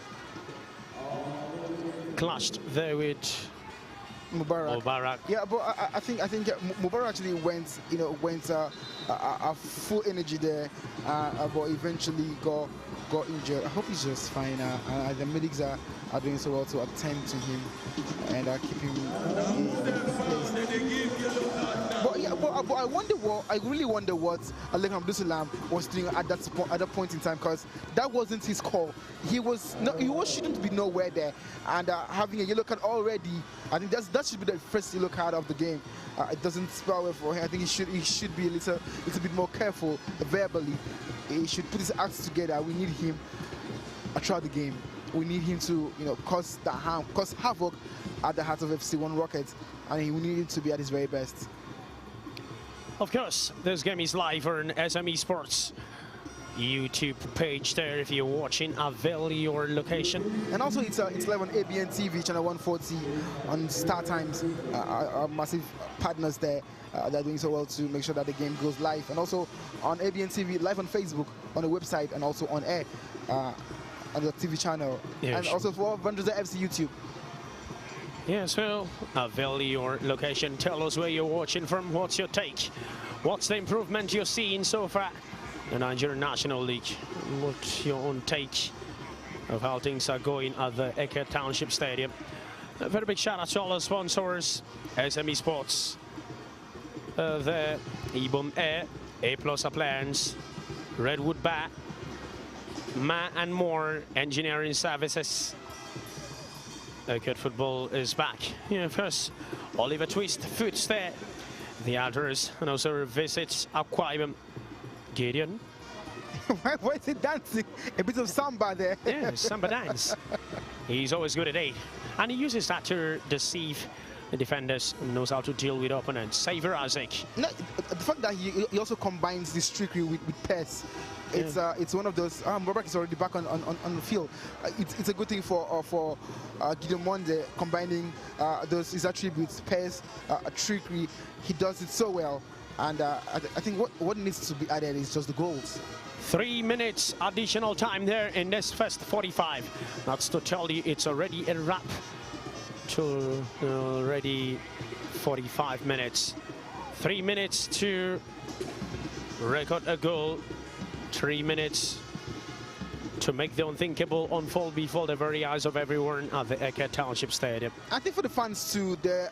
clashed there with Mubarak. Yeah, but I think Mubarak actually went full energy there, but eventually got injured. I hope he's just fine. The medics are doing so well to attend to him and keep him in place. But I really wonder what Lekan Abdul was doing at that point in time, because that wasn't his call. He shouldn't be nowhere there, and having a yellow card already, I think that should be the first yellow card of the game. It doesn't spell well for him. I think he should be a little bit more careful verbally. He should put his acts together. We need him throughout the game. We need him to cause havoc at the heart of FC1 Rockets, and we need him to be at his very best. Of course, this game is live on SME Sports YouTube page there if you're watching. Avail your location. And also it's live on ABN TV, channel 140 on Star Times. Our massive partners there. They're doing so well to make sure that the game goes live. And also on ABN TV, live on Facebook, on the website, and also on air on the TV channel. Yeah, and also for Vandrezzer FC YouTube. Yes, well, avail your location. Tell us where you're watching from. What's your take? What's the improvement you're seeing so far in the Nigerian National League? What's your own take of how things are going at the Eke Township Stadium? A very big shout out to all our sponsors, SME Sports, the Ibom Air, A+ Appliance, Redwood Bat, Ma and More Engineering Services. Good football is back. Yeah, first, Oliver Twist, Foods there. The others, and also visits Aquarium. Gideon. Why is he dancing? A bit of samba there. Yeah, samba dance. He's always good at 8. And he uses that to deceive the defenders, knows how to deal with opponents. Saver Isaac. No, the fact that he also combines this trickery with pace. It's one of those. Mubarak is already back on the field. It's a good thing for Gideon Monde, combining his attributes, pace, trickery. He does it so well, and I think what needs to be added is just the goals. 3 minutes additional time there in this first 45. That's to tell you it's already a wrap. To already 45 minutes. 3 minutes to record a goal. 3 minutes to make the unthinkable unfold before the very eyes of everyone at the Eke Township Stadium. I think for the fans too, they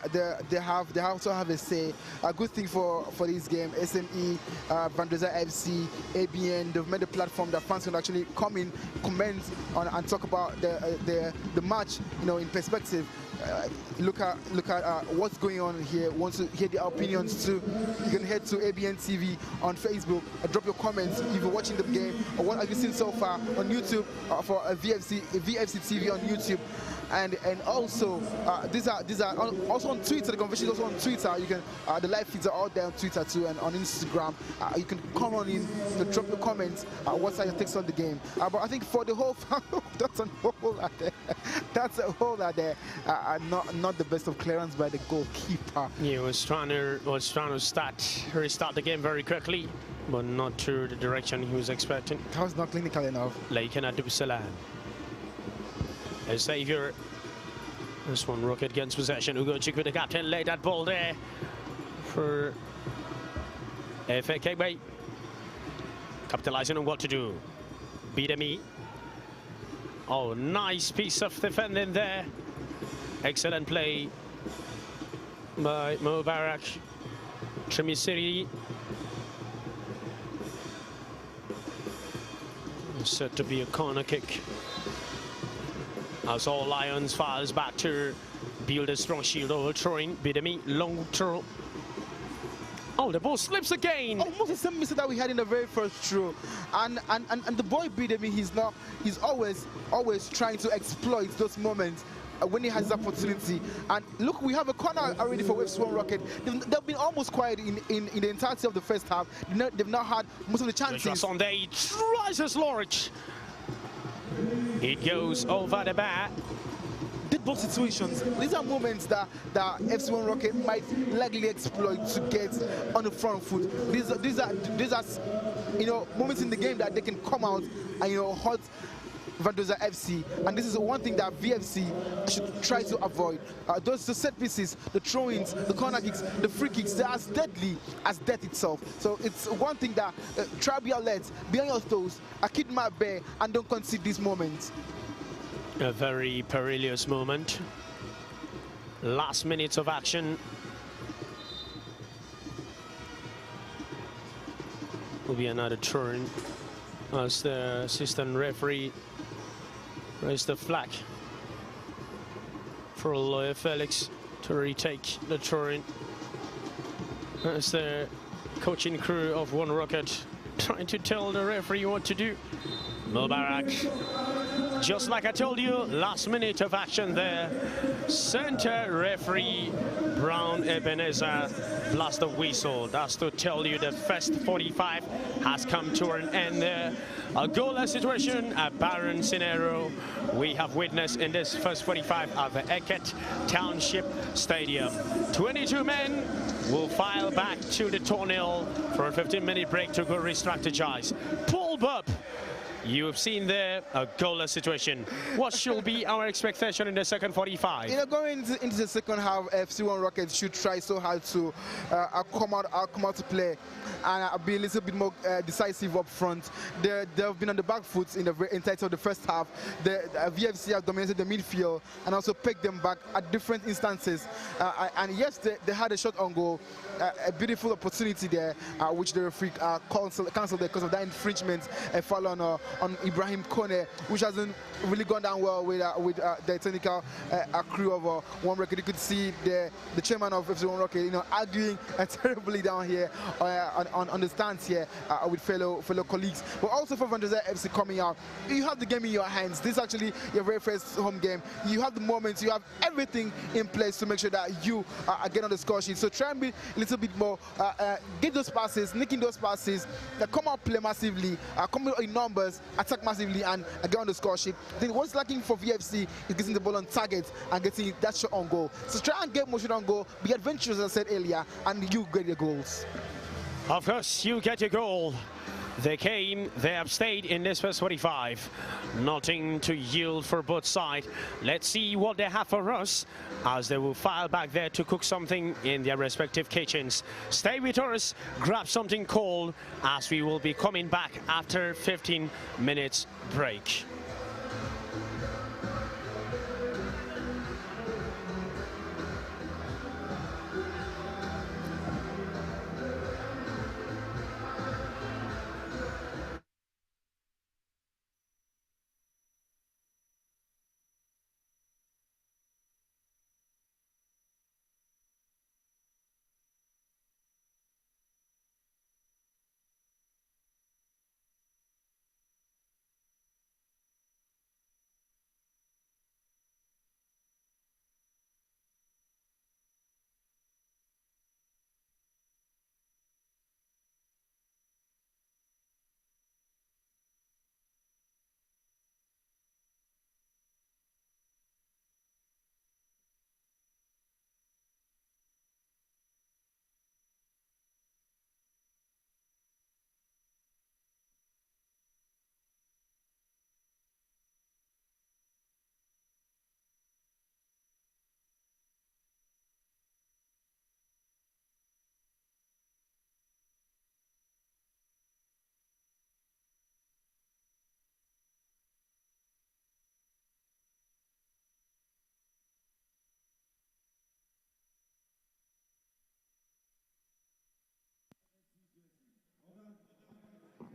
also have a say. A good thing for this game. SME, Vandrezzer FC, ABN, they've made a platform that fans can actually come in, comment on, and talk about the match, in perspective. Look at what's going on here. Want to hear the opinions too? You can head to ABN TV on Facebook. Drop your comments if you're watching the game, or what have you seen so far on YouTube for VFC TV on YouTube. And also these are also on Twitter. The conversation is also on Twitter. You can the live feeds are all there on Twitter too, and on Instagram. You can come on in to drop your comments. What are your takes on the game? But I think for the whole that's a hole out there. That's a hole out there. Not the best of clearance by the goalkeeper. He was trying to restart the game very quickly, but not to the direction he was expecting. That was not clinical enough. Laiken Abdulsalam. A saviour. This one, Rocket gets possession. Ugo Chiku, the captain, laid that ball there for FAKB. Capitalizing on what to do. Bidemi. Oh, nice piece of defending there. Excellent play by Mubarak. Trimisiri. Set to be a corner kick. As all Lions files back to build a strong shield over throwing. Bidemi, long throw. Oh, the ball slips again. Almost the same mistake that we had in the very first throw. And the boy Bidemi, he's always trying to exploit those moments when he has the opportunity. And look, we have a corner already for FC1 Rocket. They've been almost quiet in the entirety of the first half. They've not had most of the chances. Sunday, he tries his Lorich. It goes over the bar. Did both situations. These are moments that FC1 Rocket might likely exploit to get on the front foot. These are moments in the game that they can come out and hurt Vandrezzer FC, and this is one thing that VFC should try to avoid. Those set pieces, the throw-ins, the corner kicks, the free kicks, they're as deadly as death itself. So it's one thing that try to be alert, be on your toes, keep my bear, and don't concede these moments. A very perilous moment. Last minutes of action. Will be another turn as the assistant referee raised the flag for Lawyer Felix to retake the turn. As the coaching crew of One Rocket trying to tell the referee what to do. Mubarak, just like I told you, last minute of action there. Center referee Brown Ebenezer blast the whistle. That's to tell you the first 45 has come to an end there. A goalless situation, a barren scenario we have witnessed in this first 45 at the Eke Township Stadium. 22 men will file back to the tunnel for a 15-minute break to go re-strategize. Paul Bubb, you have seen there a goalless situation. What should be our expectation in the second 45? Going into the second half, FC1 Rockets should try so hard to come out to play and be a little bit more decisive up front. They have been on the back foot in the entirety of the first half. The VFC have dominated the midfield and also pegged them back at different instances. And yes, they had a shot on goal, a beautiful opportunity there, which the referee cancelled because of that infringement foul on Ibrahim Kone, which hasn't really gone down well with the technical crew of One Rocket. You could see the chairman of FC1 Rocket, arguing terribly down here on the stands here with fellow colleagues. But also for Vandrezzer FC coming out, you have the game in your hands. This is actually your very first home game. You have the moments, you have everything in place to make sure that you get on the score sheet. So try and be a little bit more, get those passes, nicking those passes, come out, play massively, come in numbers, attack massively, and get on the score sheet. I think what's lacking for VFC is getting the ball on target and getting that shot on goal. So try and get more shot on goal, be adventurous as I said earlier, and you get your goals. Of course, you get your goal. They came, they have stayed in this first 45. Nothing to yield for both sides. Let's see what they have for us as they will file back there to cook something in their respective kitchens. Stay with us, grab something cold as we will be coming back after 15 minutes break.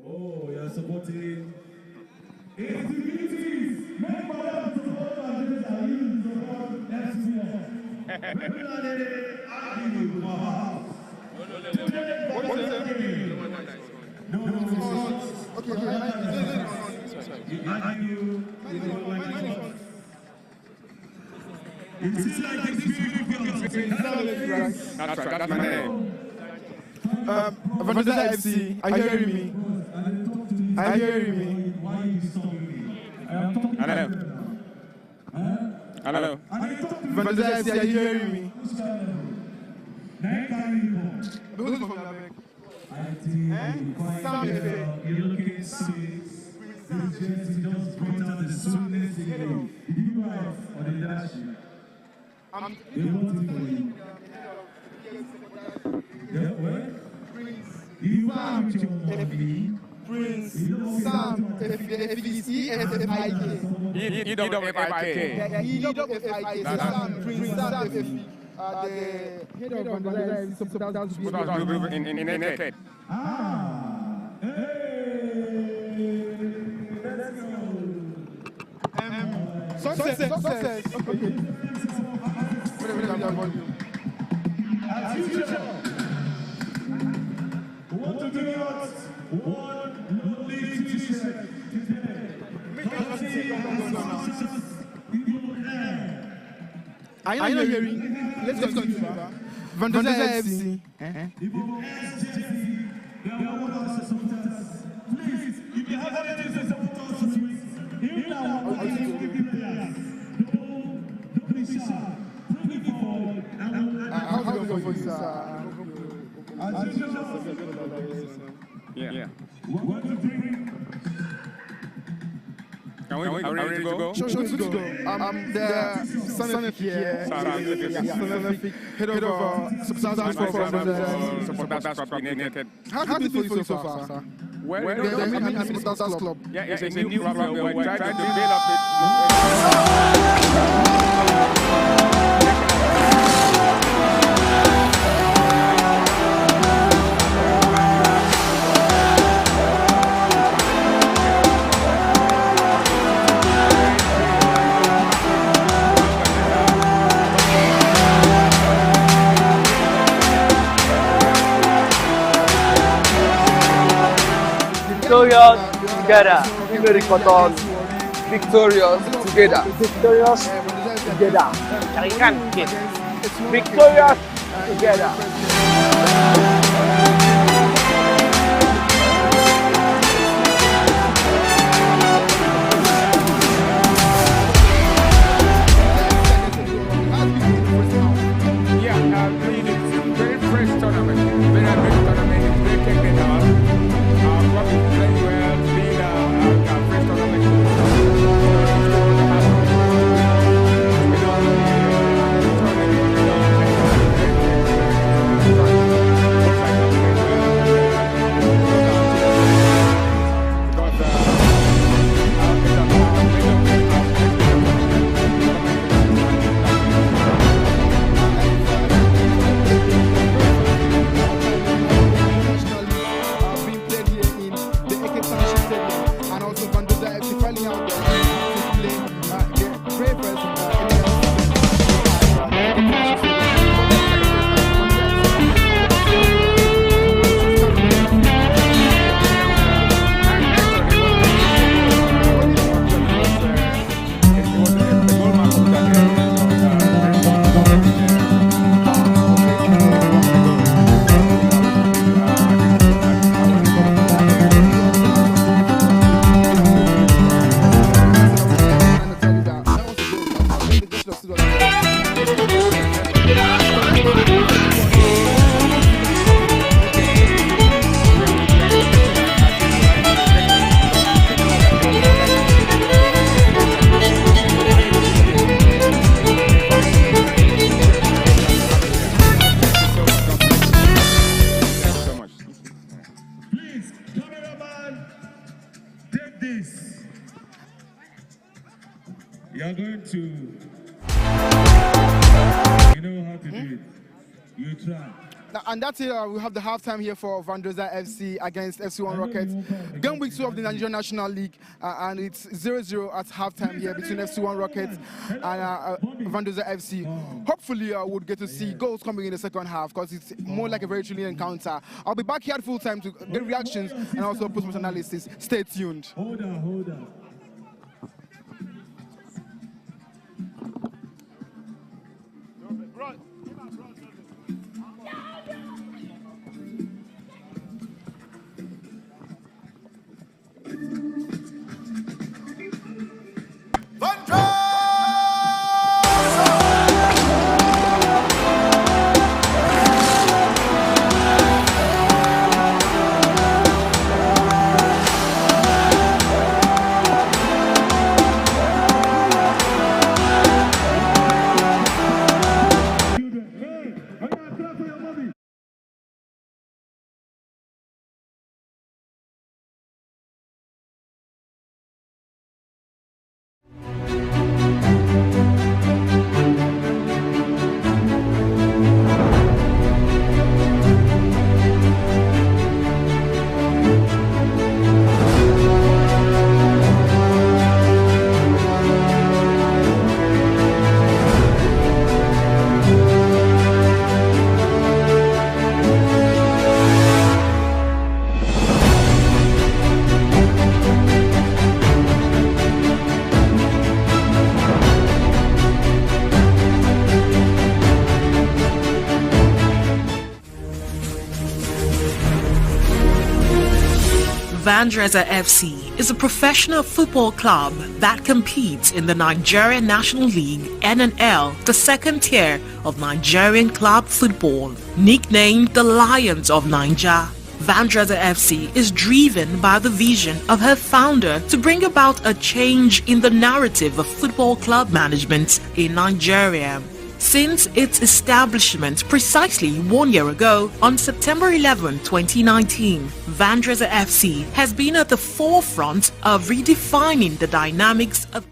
Oh, you're supporting activities. Member of the board are used to support next Regularly argue for house. It seems like this beautiful. That's right, that's my name. Vandrezzer FC, are you hearing me? Are you hearing me? Hello. Vandrezzer FC, are you hearing me? Who's from Sam, you're looking sweet. This jersey just brought out the sweetness in you. You guys on the dash. They're voting for you. Yeah, what? You are with your FE. Prince Sam F-I-K. E-double-F-I-K. Sam, Prince Sam F-E. The head of Vandrezzer supporters in naked. Hey! Let's go. Success. Okay. As usual, want to give out one lovely t-shirt today. Are you not hearing? Let's continue. Vandrezzer FC. Please, if you have anything to support us with, here now, don't be shy. Bring it forward and How do you go for this? as usual. Yeah. What to bring? Are we ready to go? Sure to go. The son of here. Head of substitution for Vandrezzer. How do you feel so far, sir? Well, I mean, supporters club. Yeah, it's a new club. We're trying to build up it. Victorious together. Very cotton. Victorious together. Victorious together. Carikan kid. Victorious together. Yeah, very fresh tournament. Very big tournament. It's very technical. Please, cameraman, take this. You are going to, you know how to do it. You try. Now, and that's it. We have the halftime here for Vandrezzer FC against FC1 Rockets. Game week 2 of the Nigerian National League, and it's 0-0 at halftime here between FC1 Rockets and Vandrezzer FC. Hopefully, we'll get to see goals coming in the second half because it's more like a very thrilling encounter. I'll be back here at full time to get reactions and also post-match analysis. Stay tuned. Hold on. Vandrezzer FC is a professional football club that competes in the Nigerian National League (NNL), the second tier of Nigerian club football. Nicknamed the Lions of Niger, Vandrezzer FC is driven by the vision of her founder to bring about a change in the narrative of football club management in Nigeria. Since its establishment precisely 1 year ago, on September 11, 2019, Vandrezzer FC has been at the forefront of redefining the dynamics of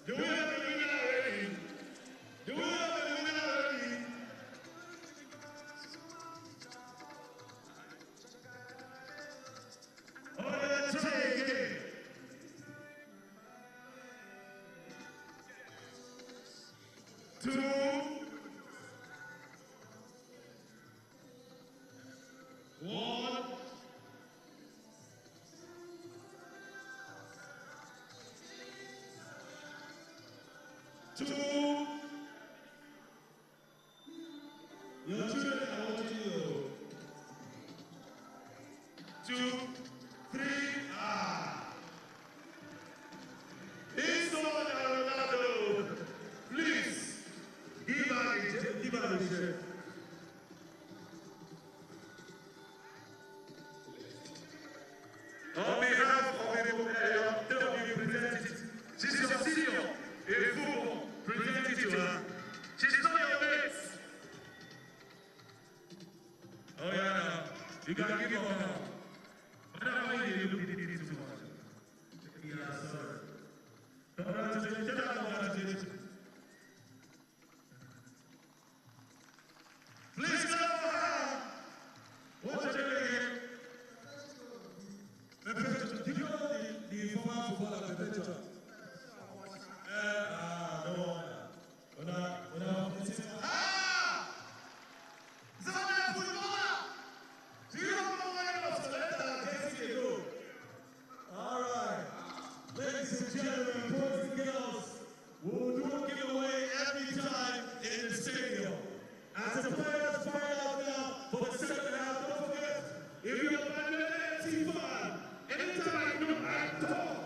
The winner Your children are watching you. 2, 3, It's on Ronaldo. Please, give her a shake. On behalf of the representative, she's your senior, a football, present it to her. She's not your mate. Oh yeah, now. You gotta give her a hand. I don't know why you look at it too much. Yeah, sorry. Congratulations. Congratulations. Please clap for her. What's your name again? Do you know the former footballer Vandrezzer? No wonder. Ladies and gentlemen, boys and girls, we'll do a giveaway every time in the stadium. As the players find out now for the second half, don't forget, if you're a Vandrezzer fan, anytime you talk,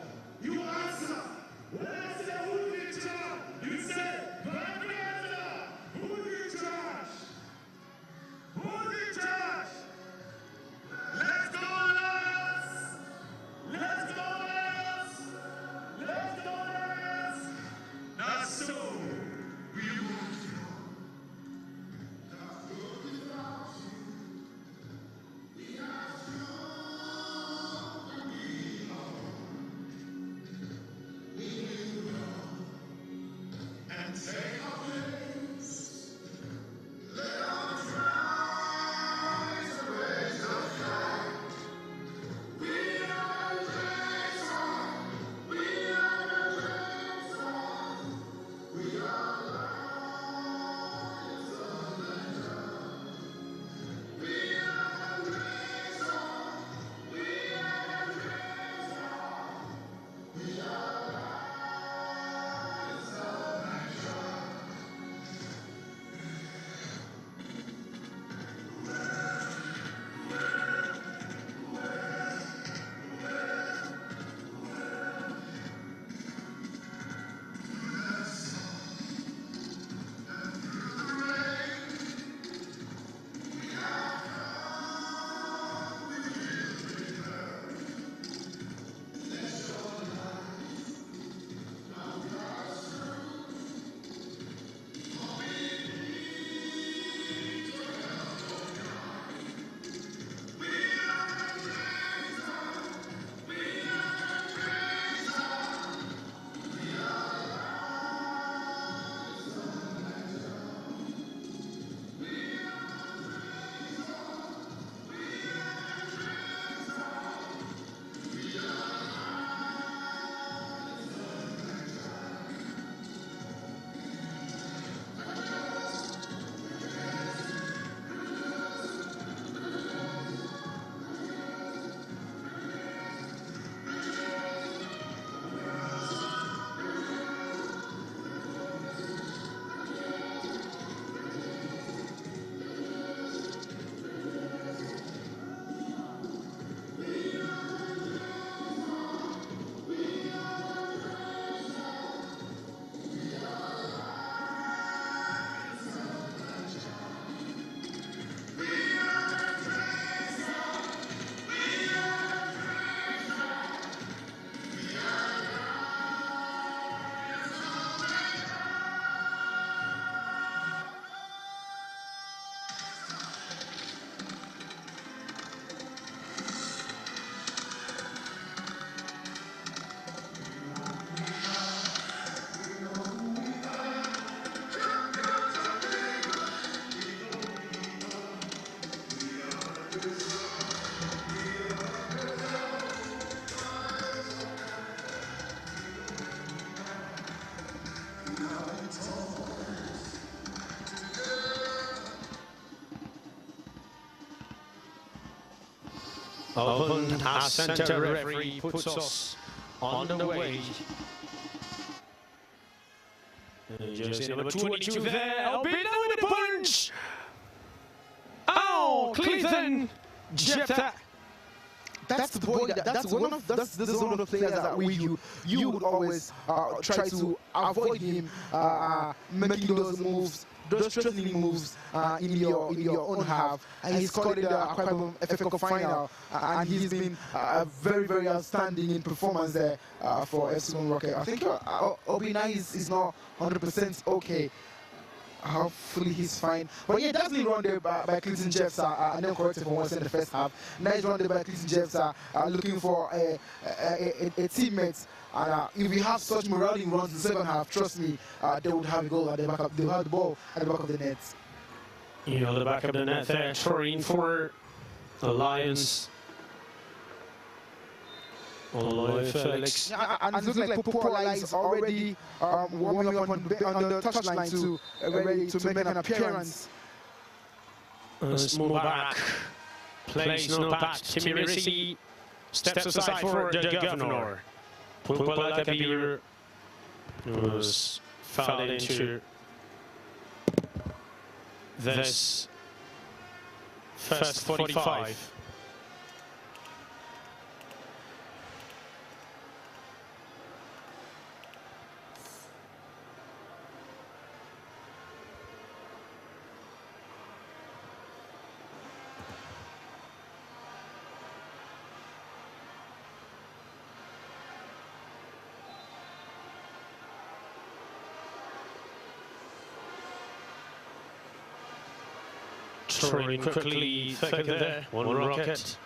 you answer. When I say who's in charge, you say Vandrezzer. Who's in charge? Who's in charge? Let's go, lads! Let's go, lads! Let's go, lads! That's so we want you. And take our place. Let us rise and raise the flag. We are the Vandrezzer. We are the Vandrezzer. We are lions of Vandrezzer. We are the Vandrezzer. We are the Vandrezzer. We are lions of Vandrezzer. Open as center referee puts us on the way. Jersey number 22 there. Oh, below with a punch. Oh, Clinton Jepta. That's the boy. That's one of the players that you would always try to avoid him making those moves, those threatening moves in your own half. And he scored in the Aquabum FA Cup final, and he's been very outstanding in performance there for FC Rocket. I think Obina is not 100% okay. Hopefully he's fine. But yeah, definitely run there by Clinton Jepsa, and then corrected for once in the first half. Nice run there by Clinton Jepsa, looking for a teammate. And if we have such marauding runs in the second half, trust me, they would have a goal at the back of, they would have the ball at the back of the net. You know, the back of the net there, throwing for the Lions. Felix. Yeah, and it looks like Popola is already warming up on the touchline to ready to make an appearance. Mubarak plays no back. Timirisi steps aside for the governor. Popola Kabir was fouled into this first 45. Throwing quickly, thick there, one rocket.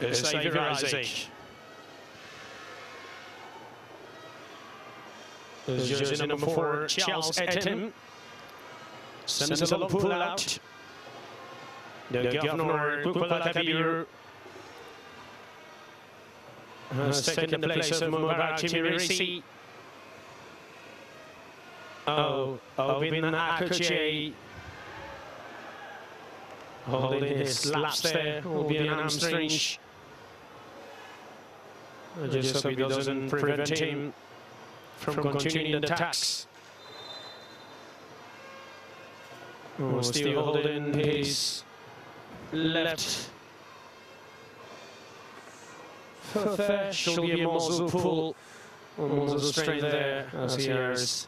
It's Isaac. Jersey number 4, Charles Etten. Sends a long pull out. The governor, Popola Kabir, has taken the place of Mubarak Timirisi. Obin Akoche holding his laps there, will be an hamstring. I just hope he doesn't prevent him from continuing the attacks. Still holding his left foot there. Should be a muzzle pull, or muzzle strain there as he has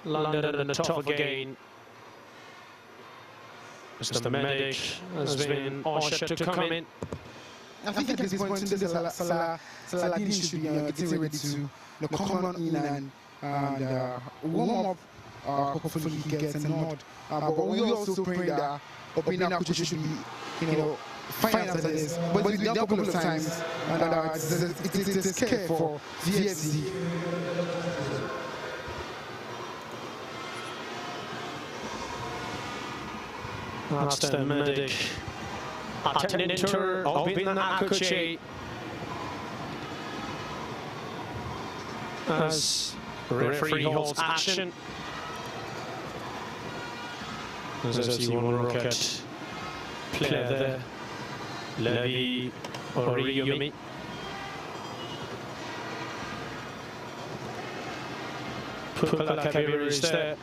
landed on the top again. Mr. Medic has been ushered to come in. I think at this point, Saladin should be getting ready to come on in and warm up. Hopefully he gets a nod. But we also pray that Obina Kuchi should be, fine after this. But we've done a couple of times, and it's a scare for VFC. That's the medic. Attending to Obina Kuchi. As referee holds action. There's FC one rocket player there, Levi Oriyomi. Popola Kabir is there.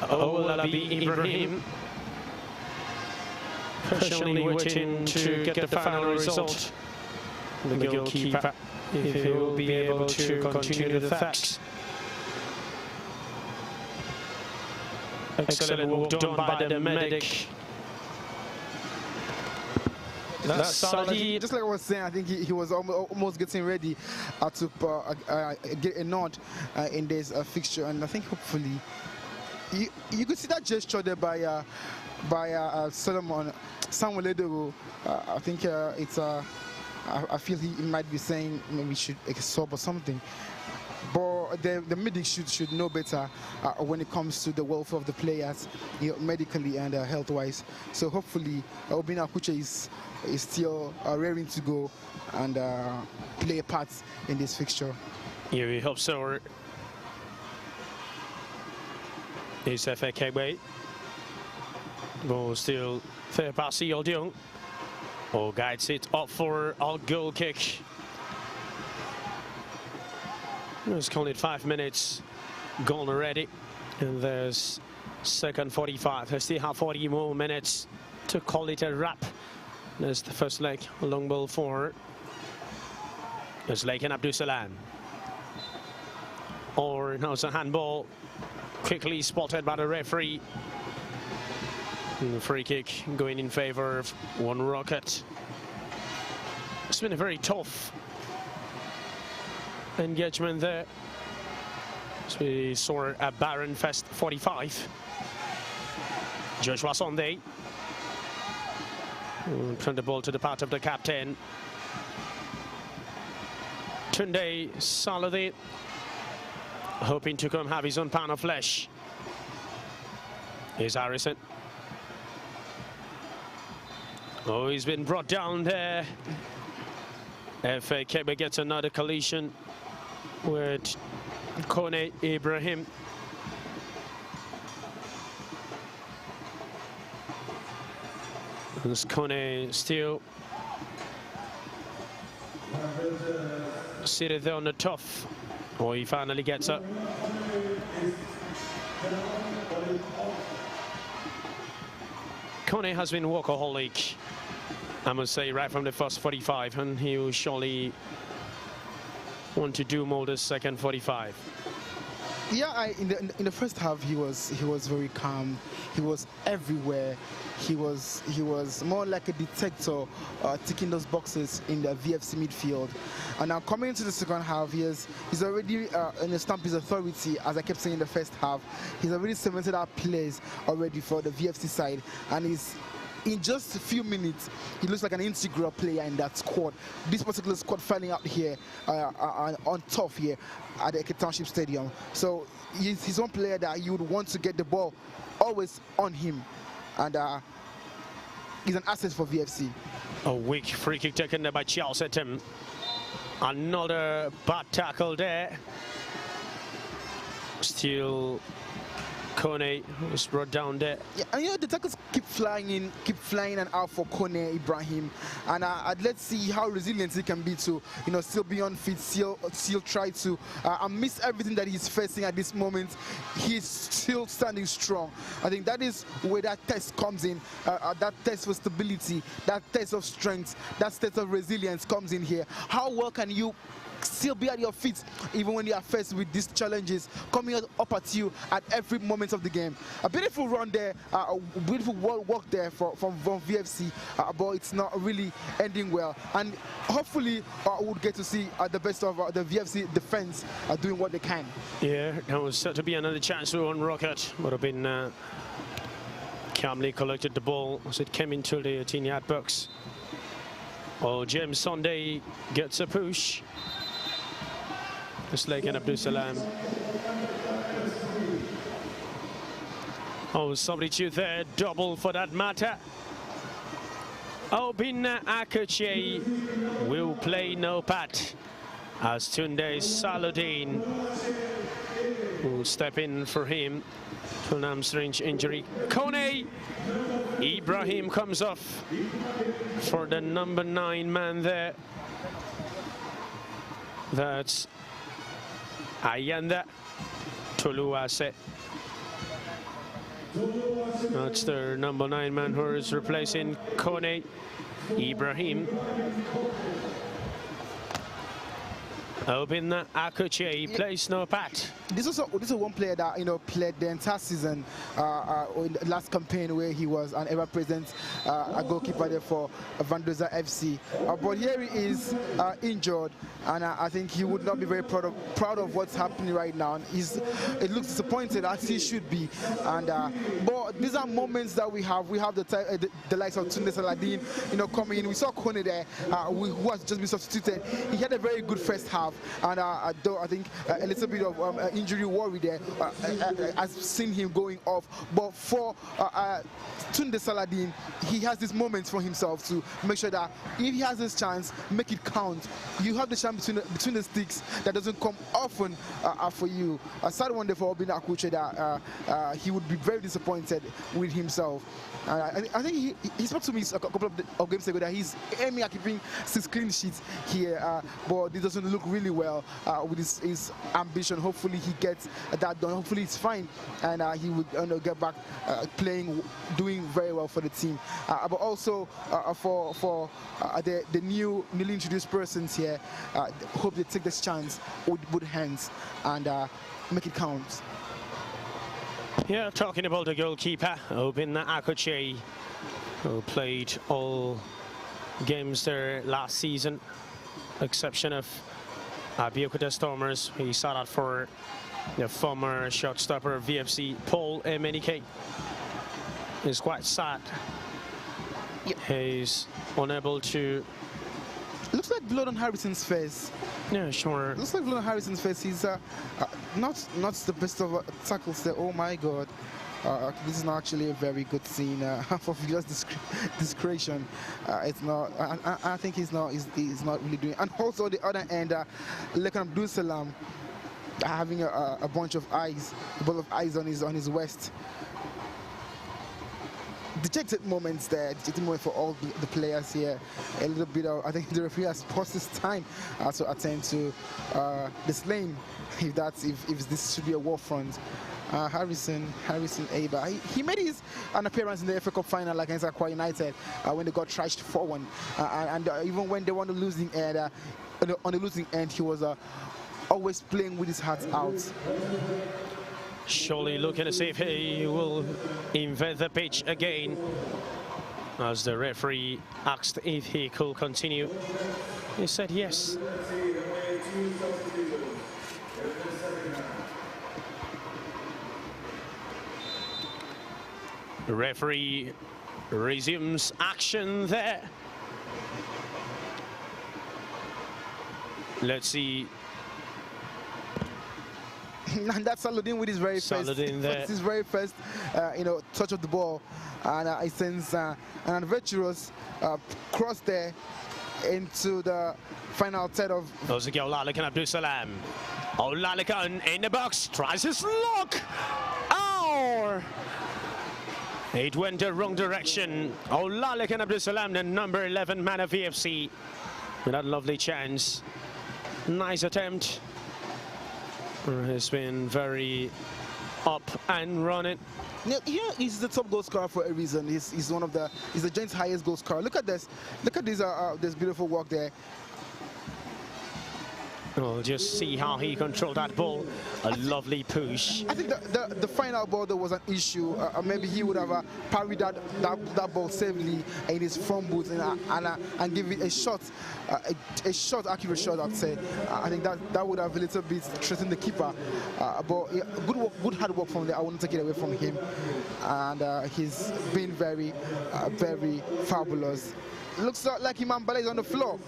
Olabi Ibrahim patiently waiting to get the final result. The goalkeeper, if he will be able to continue the attacks. Excellent work done by the medic. That's solid. Just like I was saying, I think he was almost getting ready to get a nod in this fixture, and I think hopefully you could see that gesture there by Samuel Edero. I think it's I feel he might be saying maybe we should sub or something, but But the medics should know better when it comes to the welfare of the players, medically and health-wise. So hopefully, Obinna Akuche is still raring to go and play a part in this fixture. Yeah, we hope so. It's FA Kegway. Ball still fair pass to Young. Oh, guides it up for a goal kick. Let's call it 5 minutes gone already. And there's second 45. They still have 40 more minutes to call it a wrap. There's the first leg, a long ball for there's Laken Abdul Salam. Or now it's a handball, quickly spotted by the referee. And the free kick going in favor of One Rocket. It's been a very tough engagement there. So we saw a Baron Fest 45. Joshua Sunday. Turn the ball to the part of the captain. Tunde Salade, hoping to come have his own pound of flesh. Here's Harrison. Oh, he's been brought down there. FA Kebe gets another collision with Kone Ibrahim. There's Kone still seated there on the tuff. Oh, he finally gets up. Kone has been workaholic, I must say, right from the first 45, and he will surely want to do more the second 45. Yeah, in the first half he was very calm. He was everywhere. He was more like a detector, ticking those boxes in the VFC midfield. And now coming into the second half, he's already stamped his authority, as I kept saying in the first half. He's already cemented our place already for the VFC side, and he's in just a few minutes, he looks like an integral player in that squad. This particular squad finding out here on top here at the Eke Township Stadium. So he's one player that you would want to get the ball always on him, and he's an asset for VFC. A weak free kick taken there by Charles Etem. Another bad tackle there. Still Kone was brought down there. Yeah, and the tackles keep flying and out for Kone Ibrahim, and let's see how resilient he can be to still be on fit, still try to amidst everything that he's facing at this moment, he's still standing strong. I think that is where that test comes in, that test for stability, that test of strength, that test of resilience comes in here. How well can you still be at your feet even when you are faced with these challenges coming up at you at every moment of the game? A beautiful run there, a beautiful work there from VFC, but it's not really ending well, and hopefully we'll get to see the best of the VFC defense doing what they can. Yeah, that was set to be another chance for One Rocket. Would have been calmly collected the ball as it came into the 18-yard box. Oh, James Sunday gets a push. It's Laken Abdul Salam. Oh, substitute there, double for that matter. Obinna Akuche will play no part as Tunde Saladin will step in for him for an hamstring injury. Kone Ibrahim comes off for the number 9 man there. That's Ayanda Toluase. That's the number 9 man who is replacing Kone Ibrahim. Obinna Akuche plays no part. This is one player that played the entire season in the last campaign where he was an ever-present a goalkeeper there for Vandrezzer FC. But here he is injured, and I think he would not be very proud of what's happening right now. It looks disappointed, as he should be. And but these are moments that we have. We have the likes of Tunde Saladin, coming in. We saw Kone there, who has just been substituted. He had a very good first half. and though I think a little bit of injury worry there, I've seen him going off. But for Tunde Saladin, he has this moment for himself to make sure that if he has this chance, make it count. You have the chance between the sticks that doesn't come often for you. Sad one day for Obina Akuche that he would be very disappointed with himself. I think he spoke to me a couple of games ago that he's aiming at keeping 6 clean sheets here, but this doesn't look really well with his ambition. Hopefully he gets that done. Hopefully it's fine, and he would get back playing, doing very well for the team. But also for the newly introduced persons here, hope they take this chance with good hands and make it count. Yeah, talking about the goalkeeper, Obinna Akuche, who played all games there last season, exception of Abeokuta Stormers. He sat out for the former shot-stopper VFC, Paul Emenike. It's quite sad. Yep. He's unable to... Looks like blood on Harrison's face. Yeah, sure. Looks like blood on Harrison's face. He's not the best of tackles there. Oh my God. This is not actually a very good scene for viewers' discretion. It's not. I think he's not really doing. And also the other end, Lekan Abdul Salam having a bunch of eyes, a ball of eyes on his waist. Dejected moments there, dejected moment for all the players here. A little bit of, I think the referee has paused his time to attend to this lane, if this should be a war front. Harrison Aber, he made an appearance in the FA Cup final against Aqua United when they got trashed 4-1, and even when they won the losing end, on the losing end, he was always playing with his heart out. Surely looking to see if he will invade the pitch again, as the referee asked if he could continue. He said yes. The referee resumes action there. Let's see. And that's Saladin with his very first, touch of the ball, and he sends an adventurous cross there into the final third of. Those again, Olalekan Abdul Salam. Olalekan in the box, tries his luck. Oh! It went the wrong direction. Olalekan Abdul Salam, the number 11 man of VFC, with that lovely chance. Nice attempt. Has been very up and running. Yeah, he's the top goal scorer for a reason. He's the joint's highest goal scorer. Look at this. Look at this beautiful work there. Oh, just see how he controlled that ball. A lovely push. I think the final ball there was an issue. Maybe he would have parried that ball safely in his front boot and give it a shot, accurate shot, I'd say. I think that would have a little bit threatened the keeper. But yeah, good hard work from there. I wouldn't take it away from him. And he's been very fabulous. Looks like Imam Bala is on the floor.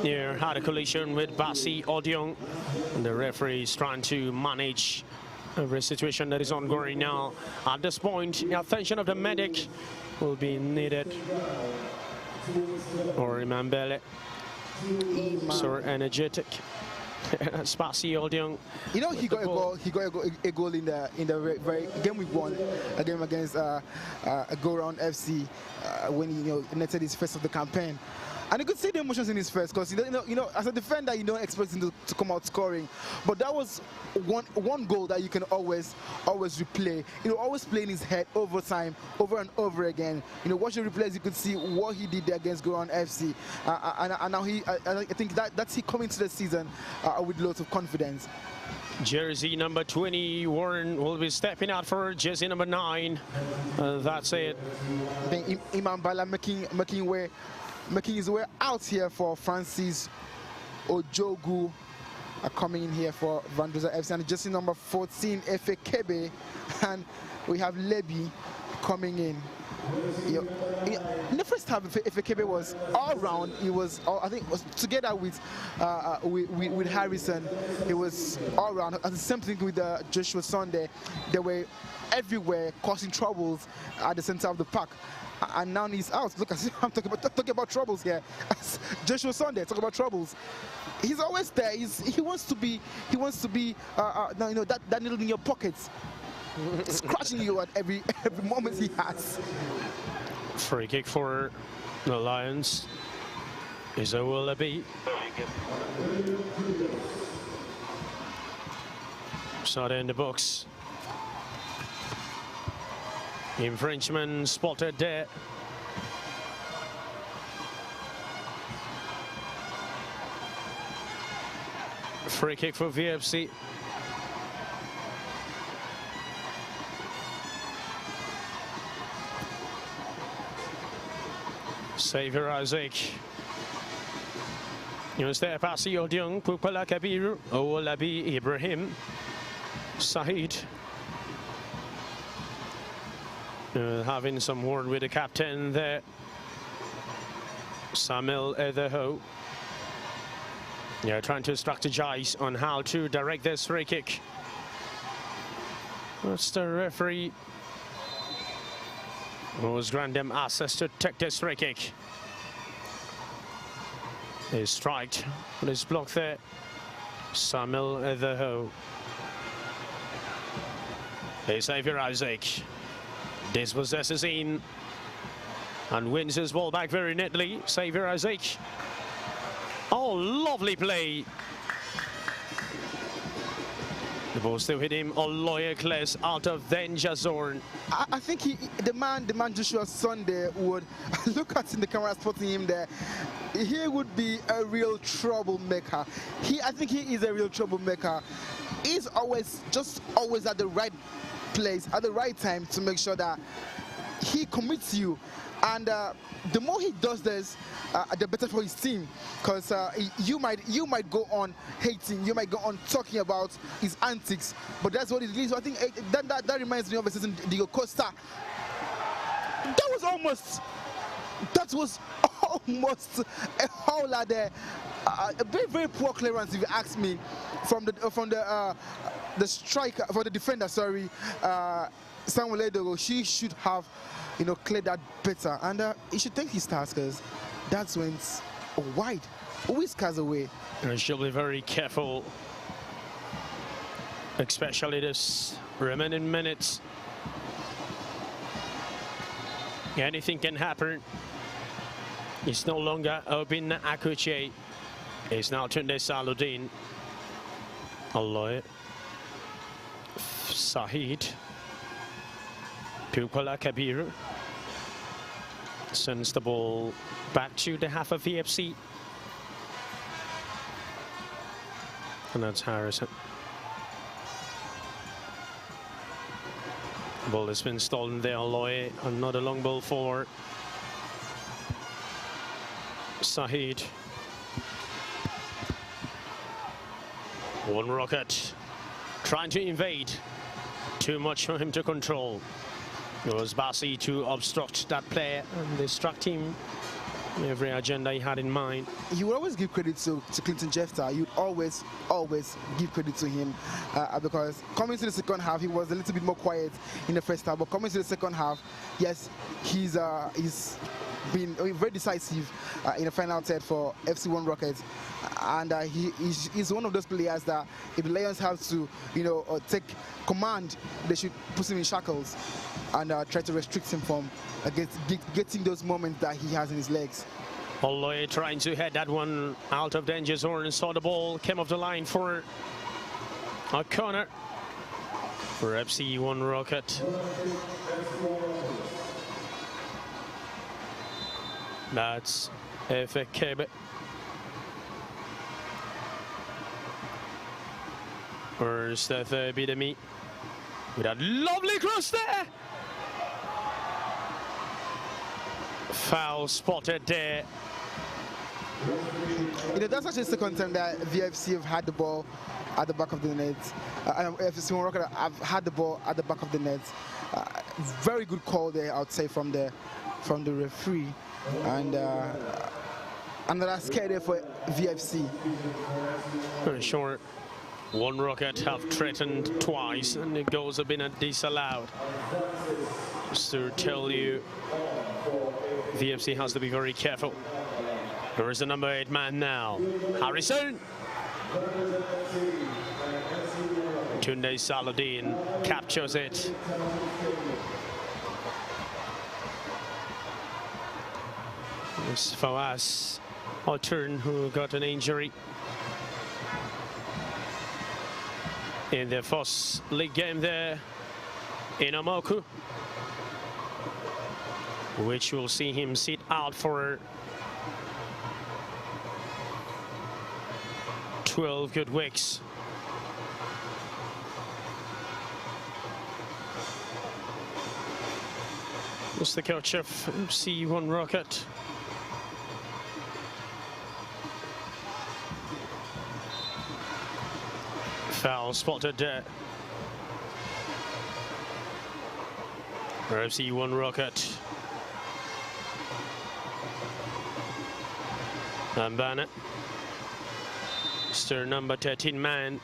Yeah, had a collision with Basi Odiong. The referee is trying to manage every situation that is ongoing now. At this point, the attention of the medic will be needed. Or Imam Bala. So energetic. Basi Odiong. You know, he got a goal. He got a goal in the very game we won, a game against a Go Round FC when he netted his first of the campaign. And you could see the emotions in his face, because as a defender, you don't expect him to come out scoring. But that was one goal that you can always replay. Always play in his head over time, over and over again. Watch the replays, you could see what he did there against Goran FC. And now I think that's he coming to the season with lots of confidence. Jersey number 20, Warren, will be stepping out for jersey number 9. That's it. I think Imam Bala making his way out here for Francis Ojogu, coming in here for Vandrezzer FC, and jersey number 14, Efe Kebe, and we have Lebi coming in. In the first half, if Ekebe was all round, he was I think it was together with Harrison. It was all round. And the same thing with Joshua Sunday. They were everywhere, causing troubles at the center of the park. And now he's out. Look, I'm talking about troubles here. Joshua Sunday, talk about troubles. He's always there. He wants to be that needle in your pockets, scratching you at every moment he has. Free kick for the Lions is a Willoughby. Shot in the box. Infringement spotted there. Free kick for VFC. Xavier Isaac. Yuste Pasi Odiung, Pupala Kabiru, Owolabi Ibrahim, Sahid. Having some word with the captain there. Samuel Edeho. Yeah, trying to strategize on how to direct this free kick. What's the referee? Was granted them access to take this free kick. He's striked, but it's blocked there. Samuel Edeho. Here's Xavier Isaac. Dispossesses in and wins his ball back very neatly. Xavier Isaac. Oh, lovely play. The ball still hit him. Oloye Kles out of danger zone. I think the man Joshua Sunday would look at in the camera spotting him there. He would be a real troublemaker. I think he is a real troublemaker. He's always at the right place at the right time to make sure that he commits you, and the more he does this, the better for his team, because you might go on hating, you might go on talking about his antics, but that's what it is. So I think that reminds me of a certain Diego Costa. That was almost a howler there. A very, very poor clearance, if you ask me, from the striker, for the defender, sorry, Samuel Edeho. She should have, cleared that better, and he should take his task, because that's when it's wide, whiskers away. And she'll be very careful, especially this remaining minutes. Anything can happen. It's no longer Obin Akuche. It's now Tunde Saludin. Aloy. Sahid. Pupala Kabir sends the ball back to the half of VFC. And that's Harrison. Ball has been stolen there. Aloy. Another long ball for Sahid. One rocket trying to invade. Too much for him to control. It was Bassi to obstruct that player and distract him. Every agenda he had in mind. You would always give credit to Clinton Jefta. You'd always give credit to him, because coming to the second half, he was a little bit more quiet in the first half. But coming to the second half, yes, he's been very decisive in the final third for FC1 Rockets, and he's one of those players that if the Lions have to, take command, they should put him in shackles and try to restrict him from getting those moments that he has in his legs. Oloy trying to head that one out of danger zone and saw the ball came off the line for a corner for FC1 Rocket. That's Efekebe. Or Steph Bidemi with that lovely cross there. Foul spotted there. That's actually the second time that VFC have had the ball at the back of the net. FC One Rocket have had the ball at the back of the net. Very good call there, I would say, from the referee, and another scare there for VFC. Very short. One Rocket have threatened twice, and the goals have been disallowed. Just to tell you, VFC has to be very careful. There is the number 8 man now, Harrison. Tunde Saladin captures it. It's Fawaz Altern who got an injury in the first league game there in Amoku, which will see him sit out for 12 good weeks. What's the coach of C1 Rocket? Foul spotted there. FC1 Rocket. And Bennett. Mr. number 13 man.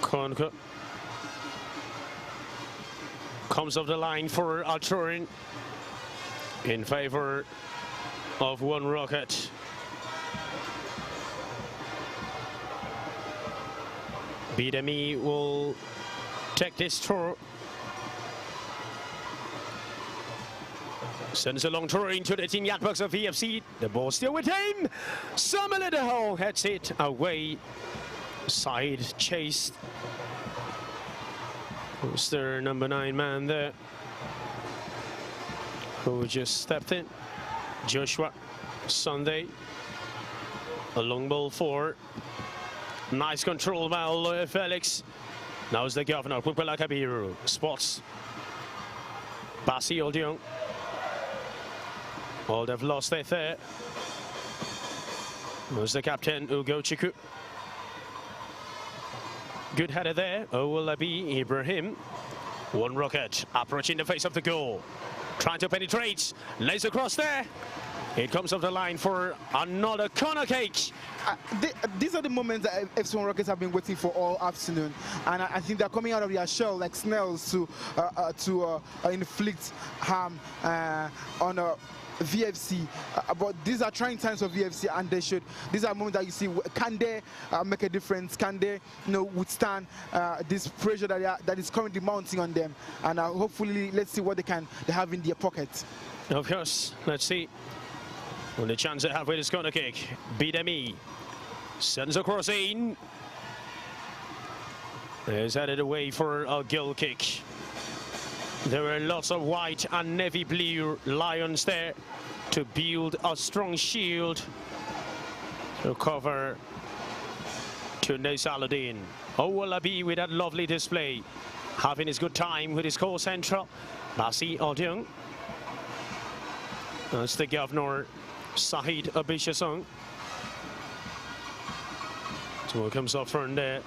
Konko. Comes off the line for Alturin in favor of One Rocket. Bidemi will take this throw. Sends a long throw into the 10-yard box of VFC. The ball still with him. Samuel the hole heads it away. Side chased. Who's their number 9 man there? Who just stepped in? Joshua Sunday. A long ball for. Nice control by Felix. Now is the governor, Pupela Kabiru. Spots Basi Odion. All they've lost it there. Was the captain, Ugo Chiku. Good header there. Owolabi Ibrahim. One Rocket approaching the face of the goal. Trying to penetrate. Lays across there. It comes off the line for another corner kick. These are the moments that FC1 Rockets have been waiting for all afternoon, and I think they're coming out of their shell like snails to inflict harm on VFC. But these are trying times for VFC, and they should. These are moments that you see. Can they make a difference? Can they, withstand this pressure that is currently mounting on them? And hopefully, let's see what they have in their pockets. Of course, let's see. Well, the chance they have with his corner kick. Bidemi sends a cross in. Is headed away for a goal kick. There were lots of white and navy blue lions there to build a strong shield to cover Tunde Saladin. Owolabi with that lovely display, having his good time with his core central. Basi Odion. That's the governor, Sahid Abishasong. So it comes off front there.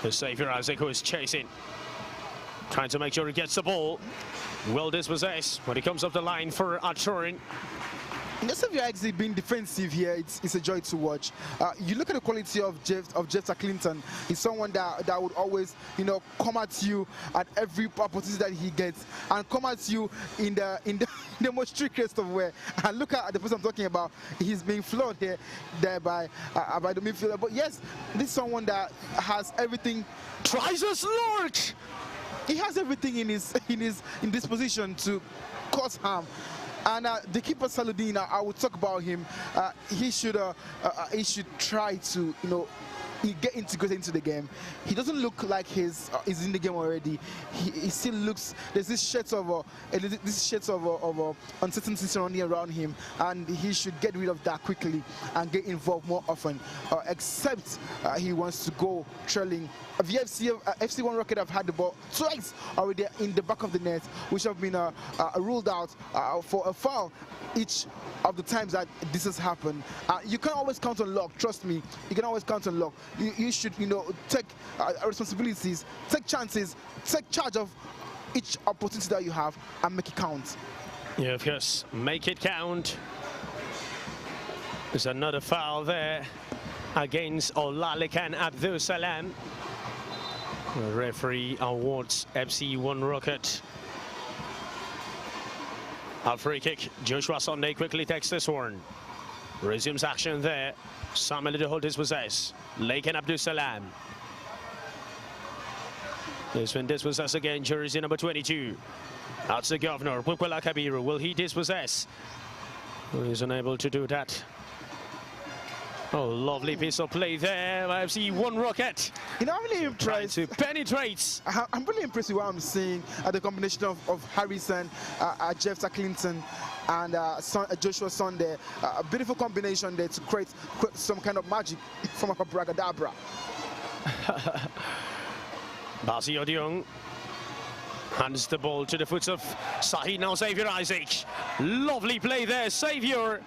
The savior Isaac, who is chasing, trying to make sure he gets the ball. Well dispossessed when he comes off the line for Alturin. Instead of your actually being defensive here, it's a joy to watch. You look at the quality of Jefta Clinton. He's someone that would always, come at you at every opportunity that he gets, and come at you in the most trickiest of way. And look at the person I'm talking about. He's being floored there by the midfielder. But yes, this is someone that has everything. Tries a slurk. He has everything in this position to cause harm. And the keeper Saladin, I would talk about him. He should try to get integrated into the game. He doesn't look like he's in the game already. He still looks. There's this shades of uncertainty surrounding around him, and he should get rid of that quickly and get involved more often. Except he wants to go trailing. FC1 Rocket have had the ball twice already in the back of the net, which have been ruled out for a foul. each of the times that this has happened. You can always count on luck. Trust me, you can always count on luck. You should, take responsibilities, take chances, take charge of each opportunity that you have and make it count. Yeah, of course, make it count. There's another foul there against Olalekan Abdul Salam. The referee awards FC1 Rocket a free kick. Joshua Sunday quickly takes this one. Resumes action there. Samuel Holt is possessed. Laken Abdul Salam. This one dispossessed again. Jersey number 22. That's the governor. Pukwala Kabiru. Will he dispossess? He's unable to do that. Oh, lovely piece of play there. FC1 Rocket. I'm really impressed. To penetrate. I'm really impressed with what I'm seeing at the combination of Harrison, Jeff Clinton, and Joshua Sunday. A beautiful combination there to create some kind of magic from Abracadabra. Basi Odiong hands the ball to the foot of Sahid. Now Xavier Isaac. Lovely play there, Xavier.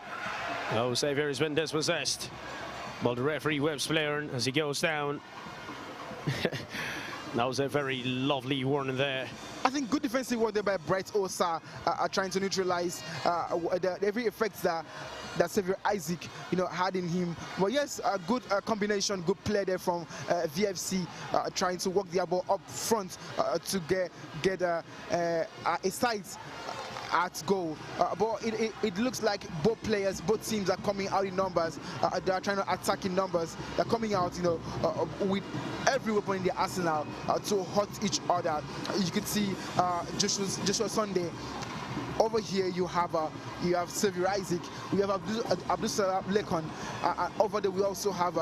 Oh, Xavier has been dispossessed. But the referee webs player as he goes down. That was a very lovely warning there. I think good defensive work there by Bright Osa, trying to neutralize every effect that Xavier Isaac had in him. But yes, a good combination, good play there from VFC, trying to work the ball up front to get a sight at goal. But it looks like both players, both teams are coming out in numbers. They are trying to attack in numbers. They're coming out, with every weapon in the arsenal to hurt each other. You can see Joshua Sunday. Over here you have Xavier Isaac, we have Abdul Salam Lekon. Over there we also have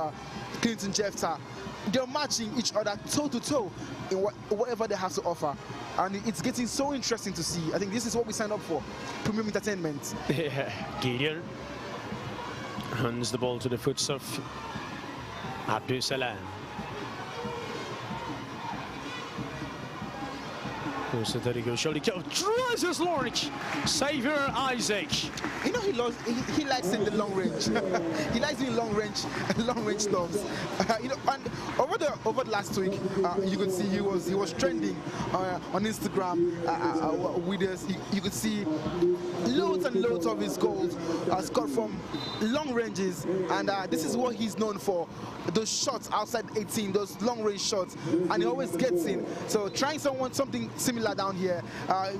Clinton Jefta. They're matching each other toe to toe in whatever they have to offer, and it's getting so interesting to see. I think this is what we signed up for, premium entertainment. Yeah, Gideon hands the ball to the foot of Abdul Salam. So there he goes, surely tries his launch. Xavier Isaac. He likes in the long range. He likes doing long range stops. And over the last week, you could see he was trending on Instagram with us. You could see loads and loads of his goals scored from long ranges, and this is what he's known for. Those shots outside 18, those long range shots, and he always gets in. So trying something similar down here,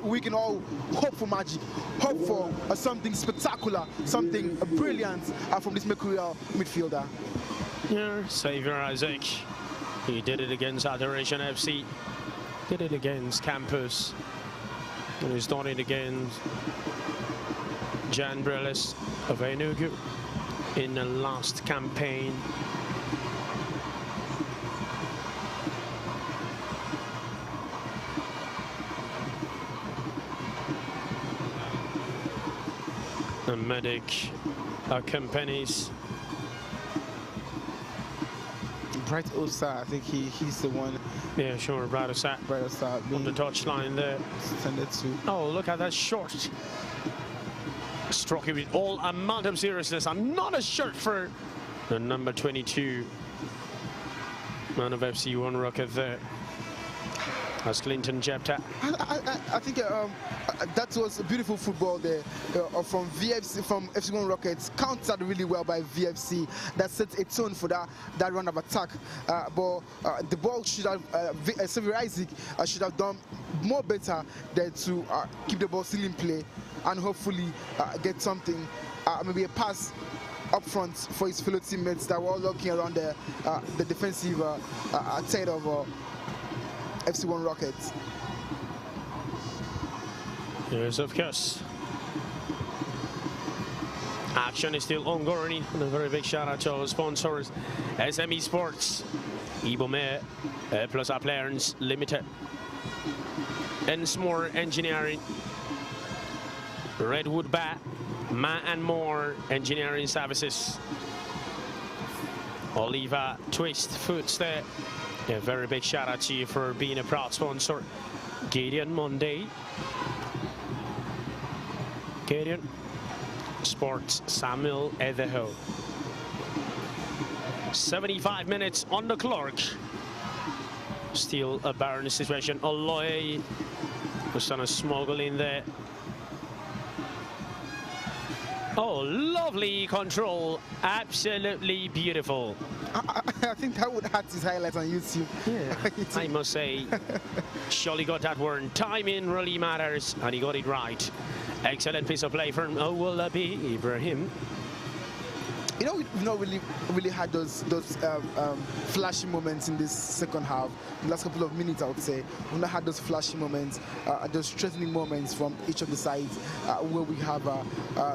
we can all hope for magic, hope for something spectacular, something brilliant from this mercurial midfielder. Yeah, Xavier Isaac. He did it against Adoration FC, did it against Campus, and he's done it against Jan Brelis of Enugu in the last campaign. The medic accompanies Bright Osa, I think he's the one. Yeah, sure, Bright Osa on the touchline there. Oh, look at that shot. Struck it with all amount of seriousness, and not a shot for the number 22 man of FC1 Rocket there. As Clinton Jepta. I think that was a beautiful football there from VFC, from FC1 Rockets, countered really well by VFC. That set a tone for that run of attack. But the ball should have, Xavier Isaac should have done more better than to keep the ball still in play and hopefully get something, maybe a pass up front for his fellow teammates that were all looking around the defensive side of FC1 Rockets. Yes, of course. Action is still ongoing, and a very big shout out to our sponsors, SME Sports, Ibome, Plus Appliance Limited, Ensmore Engineering, Redwood Bat, Ma and More Engineering Services, Oliva Twist Foods there. A very big shout out to you for being a proud sponsor. Gideon Monday. Gideon Sports Samuel Edeho. 75 minutes on the clock. Still a barren situation. Oloy was trying to smuggle in there. Oh, lovely control. Absolutely beautiful. I think that would add his highlights on YouTube. Yeah, I must say, surely got that one. Timing really matters, and he got it right. Excellent piece of play from Owolabi Ibrahim. You know, we've not really had those flashy moments in this second half. The last couple of minutes, I would say, we've not had those flashy moments, those threatening moments from each of the sides, where we have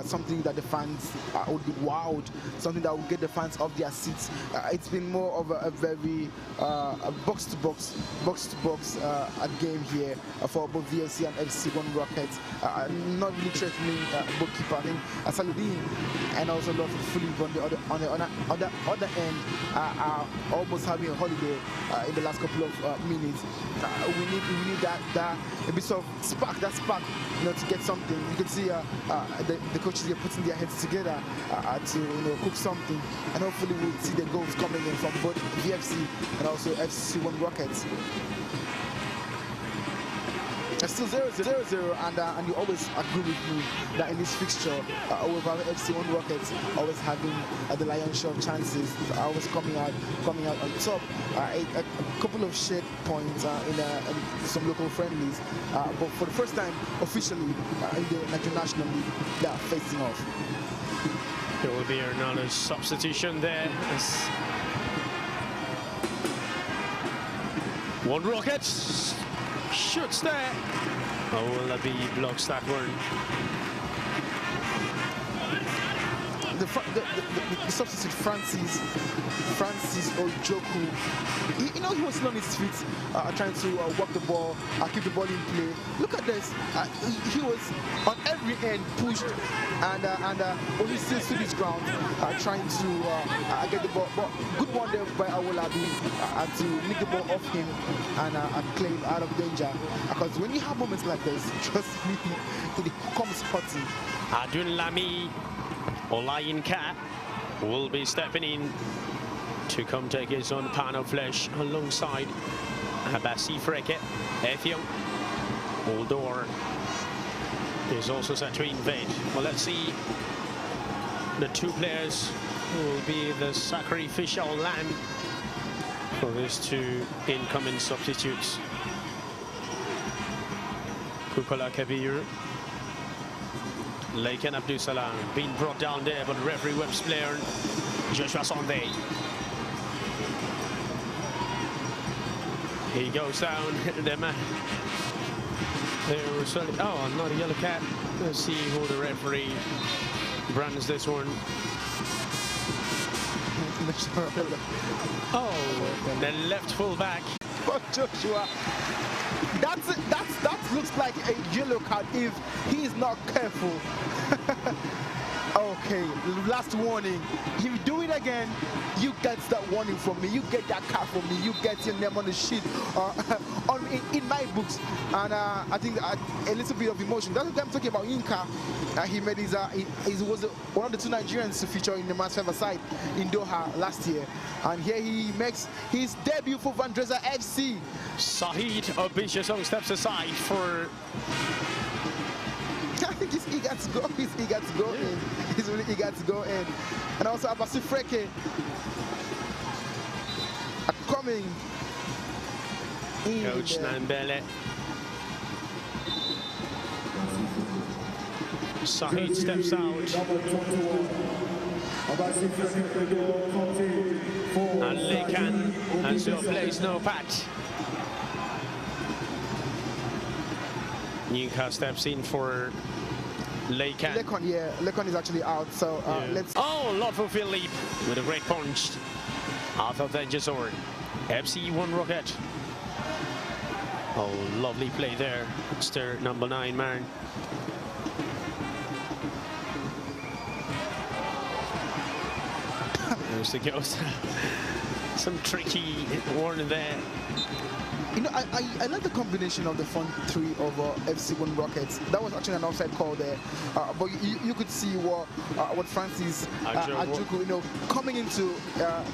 something that the fans would be wowed, something that will get the fans off their seats. It's been more of a very box-to-box game here for both VFC and FC1 Rockets. Not really threatening goalkeeper. I think Saludin and also Lord fully on the other end are almost having a holiday in the last couple of minutes. We need that a bit of spark, you know, to get something. You can see the coaches are putting their heads together to cook something, and hopefully we'll see the goals coming in from both VFC and also FC1 Rockets. It's still 0-0, and you always agree with me that in this fixture, with our FC1 Rockets always having the lion's share of chances, always coming out on top. A couple of shared points in some local friendlies, but for the first time officially in the international league, they are facing off. There will be another substitution there. One Rocket shoots there. Owolabi blocks that one. The substitute Francis Ojoku, you know, he was still on his feet, trying to walk the ball, keep the ball in play. Look at this. He was on every end pushed, and he still stood his ground, trying to get the ball. But good one there by Owolabi to nick the ball off him and claim out of danger. Because when you have moments like this, trust me, it becomes hurting. Adun Lami Olayin Cat will be stepping in to come take his own pan of flesh alongside Abassi Freke. Ethiopia Oldor is also set to invade. Well, let's see the two players who will be the sacrificial lamb for these two incoming substitutes. Kukola Kabir, Laken Abdul Salam being brought down there, but referee whips player Joshua Sunday. He goes down. The man. There was not a yellow card. Let's see who the referee brands this one. Oh, the left full back. But Joshua, that looks like a yellow card if he is not careful. Okay, last warning. If you do it again, you get that warning from me. You get that card from me. You get your name on the sheet in my books. And I think a little bit of emotion. That's what I'm talking about. Yinka, he made he was one of the two Nigerians to feature in the match side in Doha last year. And here he makes his debut for Vandrezzer FC. Sahid Obishasong steps aside for... I think he's eager to go. He's eager to go in. He's really eager to go in. And also Abassi Freke coming in. Coach Nambele. Sahid steps out. And Lekan and so plays no pat. Newcastle steps in for Lekan. Lekon is actually out, so let's... Oh, Lawful Field leap with a great punch. Arthur Vandrezzer, FC1 Rocket. Oh, lovely play there. It's their number 9 man. There's the ghost. Some tricky warning there. You know, I like the combination of the front three of FC1 Rockets. That was actually an offside call there, but you could see what Francis Ajuku, you know, coming into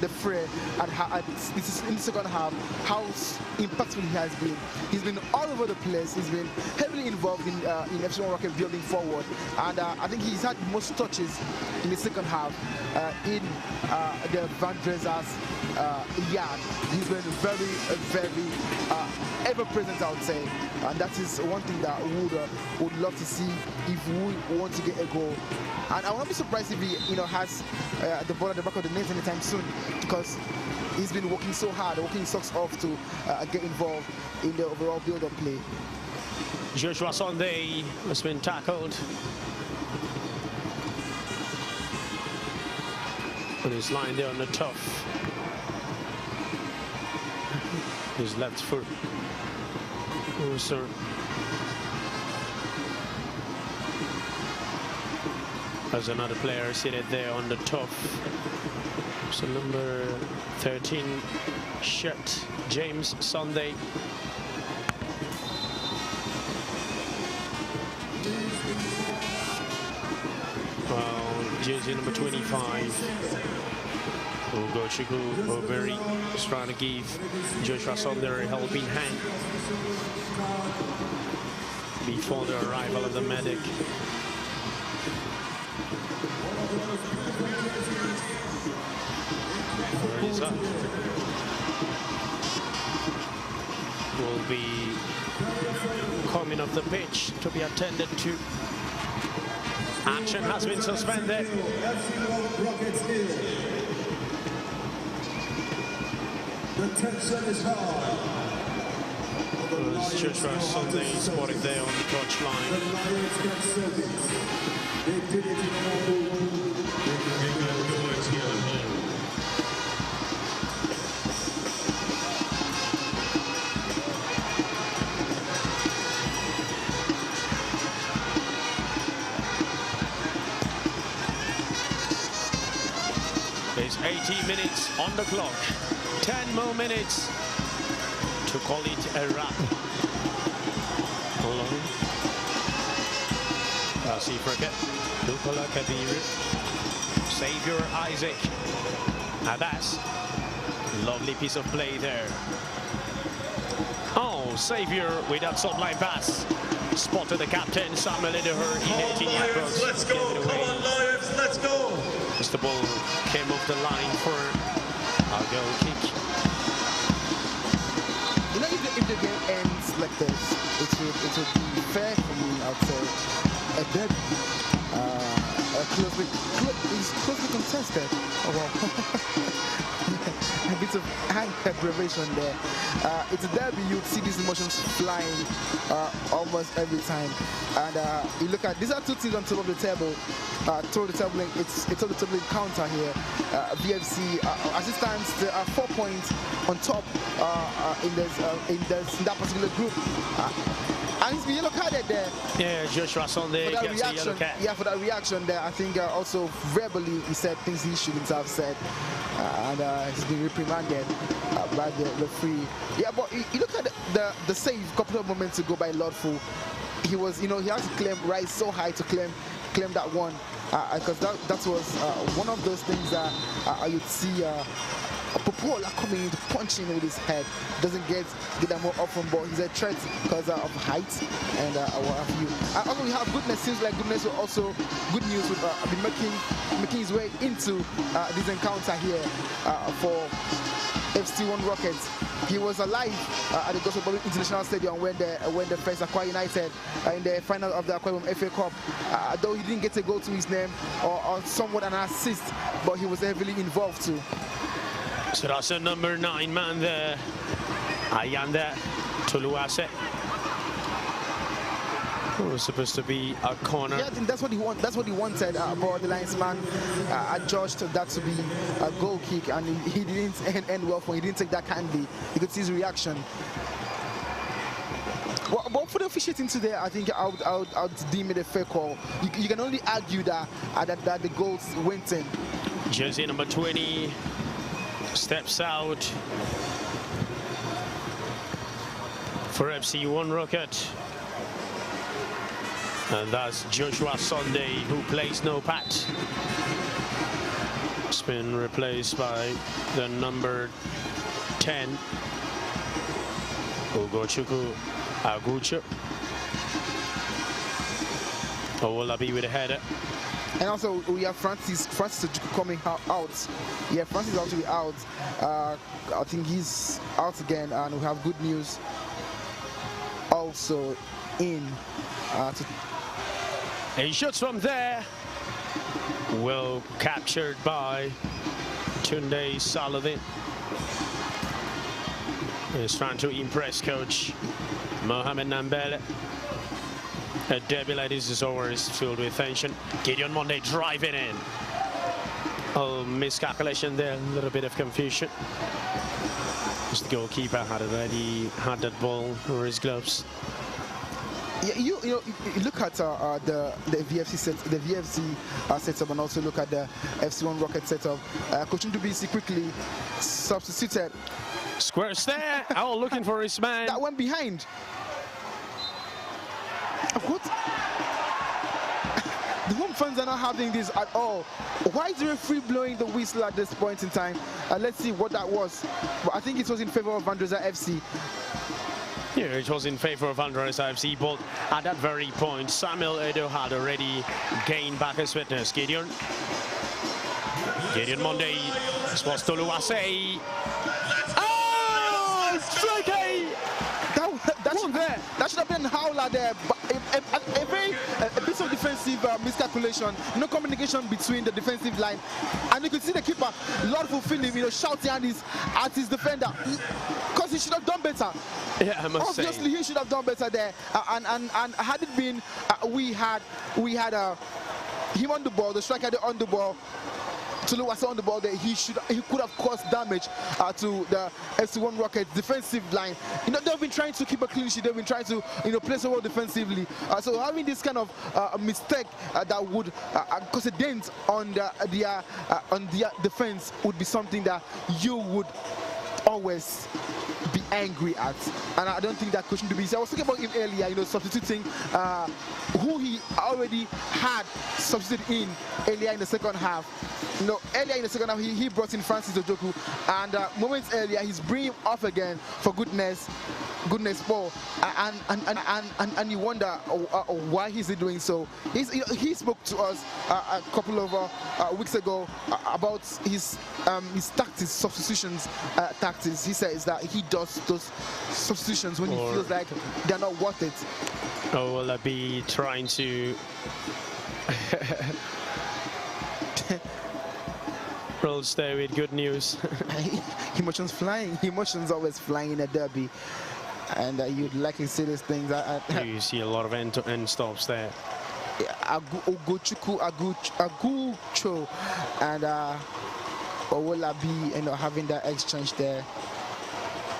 the fray and this is in the second half, how impactful he has been. He's been all over the place. He's been heavily involved in FC1 Rocket building forward, and I think he's had most touches in the second half in the Vandrezzer's yard. He's been very ever present, I would say, and that is one thing that would love to see if we want to get a goal. And I won't be surprised if he, you know, has the ball at the back of the net anytime soon, because he's been working so hard, working his socks off to get involved in the overall build-up play. Joshua Sunday has been tackled. And he's lying there on the tough. His left foot. Oh, sir. There's another player seated there on the tough. So number 13 shirt, James Sunday. Jersey number 25. Ugochukwu Oberi is trying to give Joshua Sunday a helping hand before the arrival of the medic. Where is that? Will be coming off the pitch to be attended to. Action has been suspended. The tension is high. Joshua Sunday spotted there on the touchline. The Lions get service. They did it in number 1. There's 80 minutes on the clock. 10 more minutes to call it a wrap. Alone. Kasi Forget. Dukola Kabir. Xavier Isaac. Abbas. Lovely piece of play there. Oh, Xavier with that sublime pass. Spotted the captain, Samuel Lideher in 18 yards. Let's go, come on Lions, let's go. As the ball came off the line for a goal kick. You know, if the game ends like this, it would be fair for me, I'd say. A derby. Closely contested. Oh, wow. A bit of hand aggravation there. It's a derby, you'd see these emotions flying almost every time. And you look at, these are two teams on top of the table. Throw the table, it's a table encounter here. VFC, as it stands, there are 4 points on top in that particular group. And he's been yellow carded there. Yeah, Joshua Sunday gets a yellow card. Yeah, for that reaction there, I think also verbally he said things he shouldn't have said. And he's been reprimanded by the referee. Yeah, but you look at the save a couple of moments ago by Lordful. He was, you know, he had to rise so high to claim that one. Because that was one of those things that you'd see Popola coming in, punching with his head. Doesn't get that more often, but he's a threat because of height and what have you. Also, we have Goodness. Seems like Goodness will also good news will be making his way into this encounter here for FC1 Rockets. He was alive at the Gospel International Stadium when they faced Aqua United in the final of the Aquarium FA Cup. Though he didn't get a goal to his name or somewhat an assist, but he was heavily involved too. So that's a number 9 man there, Ayanda Toluase. It was supposed to be a corner. Yeah, I think that's what he wanted. That's what he wanted. But the linesman adjudged that to be a goal kick, and he didn't end well for him. He didn't take that kindly. You could see his reaction. But for the officiating today, I think I would deem it a fair call. You can only argue that the goals went in. Jersey number 20 steps out. for FC1 Rocket. And that's Joshua Sunday, who plays no pat. It's been replaced by the number 10, Ugochukwu Agucho. Owolabi with a header. And also we have Francis Ojukwu coming out. Yeah, Francis is also be out. I think he's out again, and we have good news also in. He shoots from there. Well captured by Tunde Saladin. He's trying to impress coach Mohamed Nambele. A derby like this is always filled with tension. Gideon Monday driving in. Oh, miscalculation there, a little bit of confusion. The goalkeeper had already had that ball over his gloves. Yeah, you look at the VFC setup, and also look at the FC1 Rocket setup. Coach Ndubisi quickly substituted. Squares there. Oh, looking for his man. That went behind. What? The home fans are not having this at all. Why is the referee blowing the whistle at this point in time? Let's see what that was. But I think it was in favor of Vandrezzer FC. Yeah, it was in favor of Vandrezzer FC, but at that very point, Samuel Edo had already gained back his fitness. Gideon Monday, sports Toluwase. Oh, striking! That should have been a howler there, but a bit of defensive miscalculation, no communication between the defensive line, and you could see the keeper, Lord fulfilling, shouting at his defender, because he should have done better. Yeah, I must say. Obviously, he should have done better there, and had it been we had him on the ball, the striker on the ball, Toluwase on the ball there, he could have caused damage to the FC1 Rockets defensive line. They've been trying to keep a clean sheet. They've been trying to play so well defensively. So having this kind of mistake that would cause a dent on their defense would be something that you would always be angry at, and I don't think that Coach Ndubisi. I was talking about him earlier, substituting who he already had substituted in earlier in the second half. Earlier in the second half, he brought in Francis Ojukwu, and moments earlier he's bringing him off again for goodness ball, and you wonder why he's doing so. He spoke to us a couple of weeks ago about his tactics, substitutions tactics. He says that he does those substitutions when he feels like they're not worth it. Oh, will I be trying to roll stay with good news? Emotions flying. Emotions always flying in a derby, and you'd like to see these things. You see a lot of end-to-end stops there. Ugochukwu Agucho and Owolabi, having that exchange there.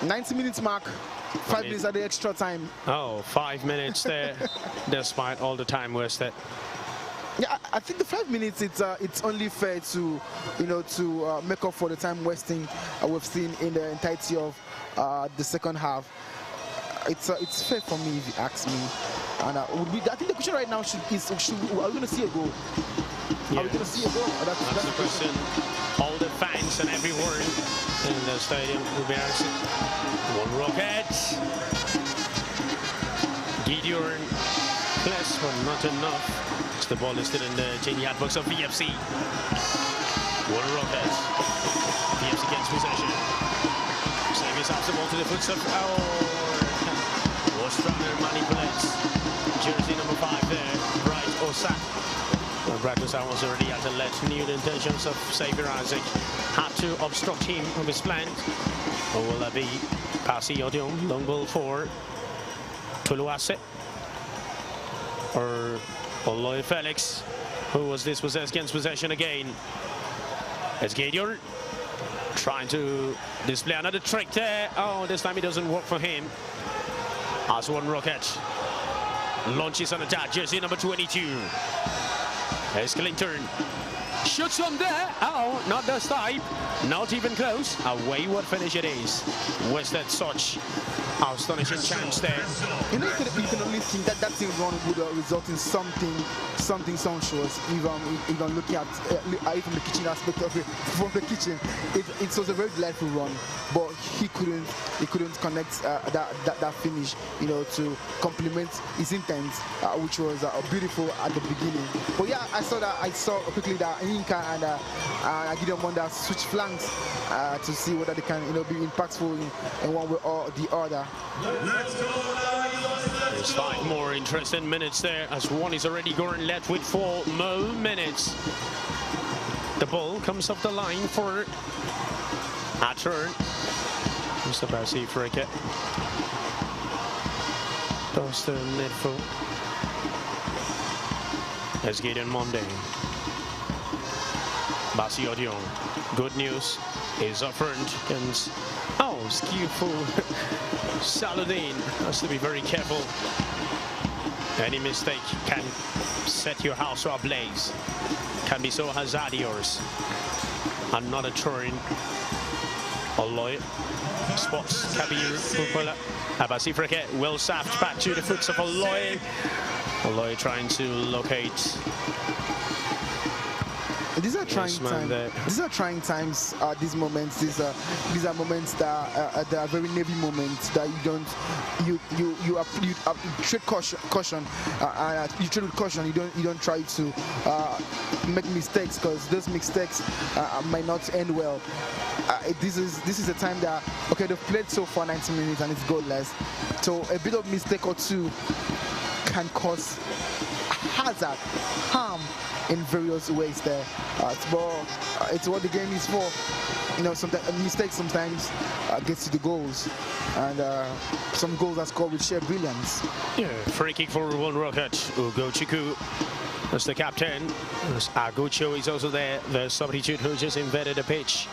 90 minutes mark. 5 minutes at the extra time. Oh, 5 minutes there, despite all the time wasted. Yeah, I think the 5 minutes, it's only fair to to make up for the time wasting we've seen in the entirety of the second half. It's fair for me if you ask me. And I think the question right now are we going to see a goal? Yes. Are we going to see a goal? That's the question. All the fans and everyone in the stadium will be asking. One rocket. Gideon plus, but not enough. The ball is still in the Geniat box of VFC. One rocket. VFC gets possession. Savius ups the ball to the foot of Ostrander manipulates. Jersey number 5 there. Bright Osak. Bright Osak was already at the left. Knew the intentions of Xavier Isaac. Had to obstruct him of his plan. Or will that be Pasi Odium? Long ball for Toluwase. Or Oloy Felix, who was dispossessed, against possession again. It's Gideon trying to display another trick there. Oh, this time it doesn't work for him. As one rocket launches on attack, jersey number 22. There's Clinton. shoots from there. Oh, not this time. Not even close. A wayward finish it is. Wasted such astonishing chance there. You know, you can only think that that thing run would result in something sumptuous. Even looking at from the kitchen aspect of it, from the kitchen, it was a very delightful run, but he couldn't connect that finish, you know, to complement his intent, which was beautiful at the beginning. But yeah, I saw quickly that Inca and Gideon Wonder switch flanks to see whether they can, you know, be impactful in one way or the other. There's 5 more interesting minutes there, as one is already going left with 4 more minutes. The ball comes off the line for a turn. Mr. Bassi for a kick. Toss the net full. As Gideon Monday. Bassi Odion. Good news is up front against, skillful Saladin. Has to be very careful. Any mistake can set your house ablaze. Can be so hazardous. Another turn. Oloy spots Kabir Pupola. Abasi Freke, well sapped back to the foot of Oloy. Oloy trying to locate. These are trying times. These are trying times. These moments. These are moments that are very Navy moments that you tread caution. You tread with caution. You don't try to make mistakes, because those mistakes might not end well. This is a time that, okay, they've played so far 90 minutes and it's goalless. So a bit of mistake or two can cause hazard, harm in various ways there. It's what the game is for. You know, sometimes mistakes sometimes gets to the goals, and some goals are scored with sheer brilliance. Yeah, free kick for one rocket. Ugochukwu as the captain. Agucho is also there, the substitute who just invaded the pitch.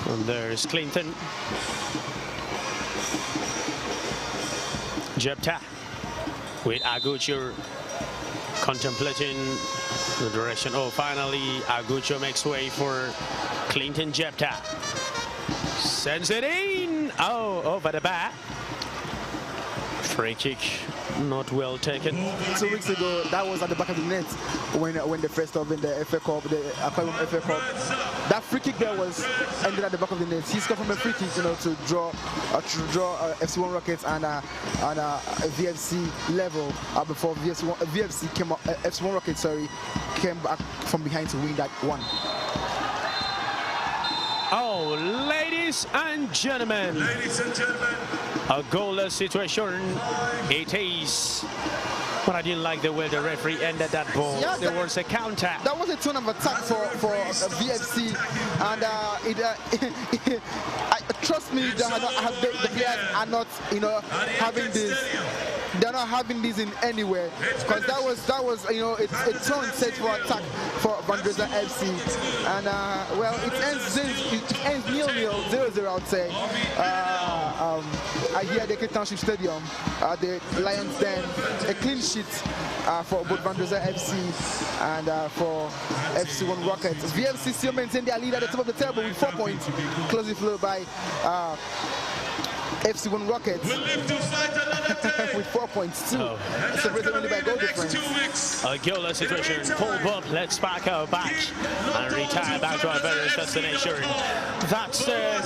And there's Clinton. Jepta with Agucho contemplating the direction. Oh, finally Agucho makes way for Clinton Jepta. Sends it in. Oh, over the back. Free kick, not well taken. 2 weeks ago, that was at the back of the net when they first off in the FA Cup, the Aquarium FA Cup. That free kick there was ended at the back of the net. He scored from a free kick, you know, to draw FC1 Rockets and VFC level before VFC came up. FC1 Rockets, sorry, came back from behind to win that one. Oh, ladies and gentlemen, a goalless situation it is. But I didn't like the way the referee ended that ball. Yeah, there was a counter. That was a turn of attack for VFC, and trust me, the players are not, you know, having this. They're not having this in anywhere, because that was you know, a turn set for attack for Vandrezzer FC, and well, it ends 0-0, 0-0, I would say. Here at the Township Stadium, the Lions Den, a clean sheet for both Vandrezzer FC and for FC1 Rockets. VFC still maintain their lead at the top of the table with 4 points, closely followed by FC1 Rockets with 4 points too. Separated only by goal difference. A goalless situation. Paul Bob, let's back out back and retire back to our various destination. That's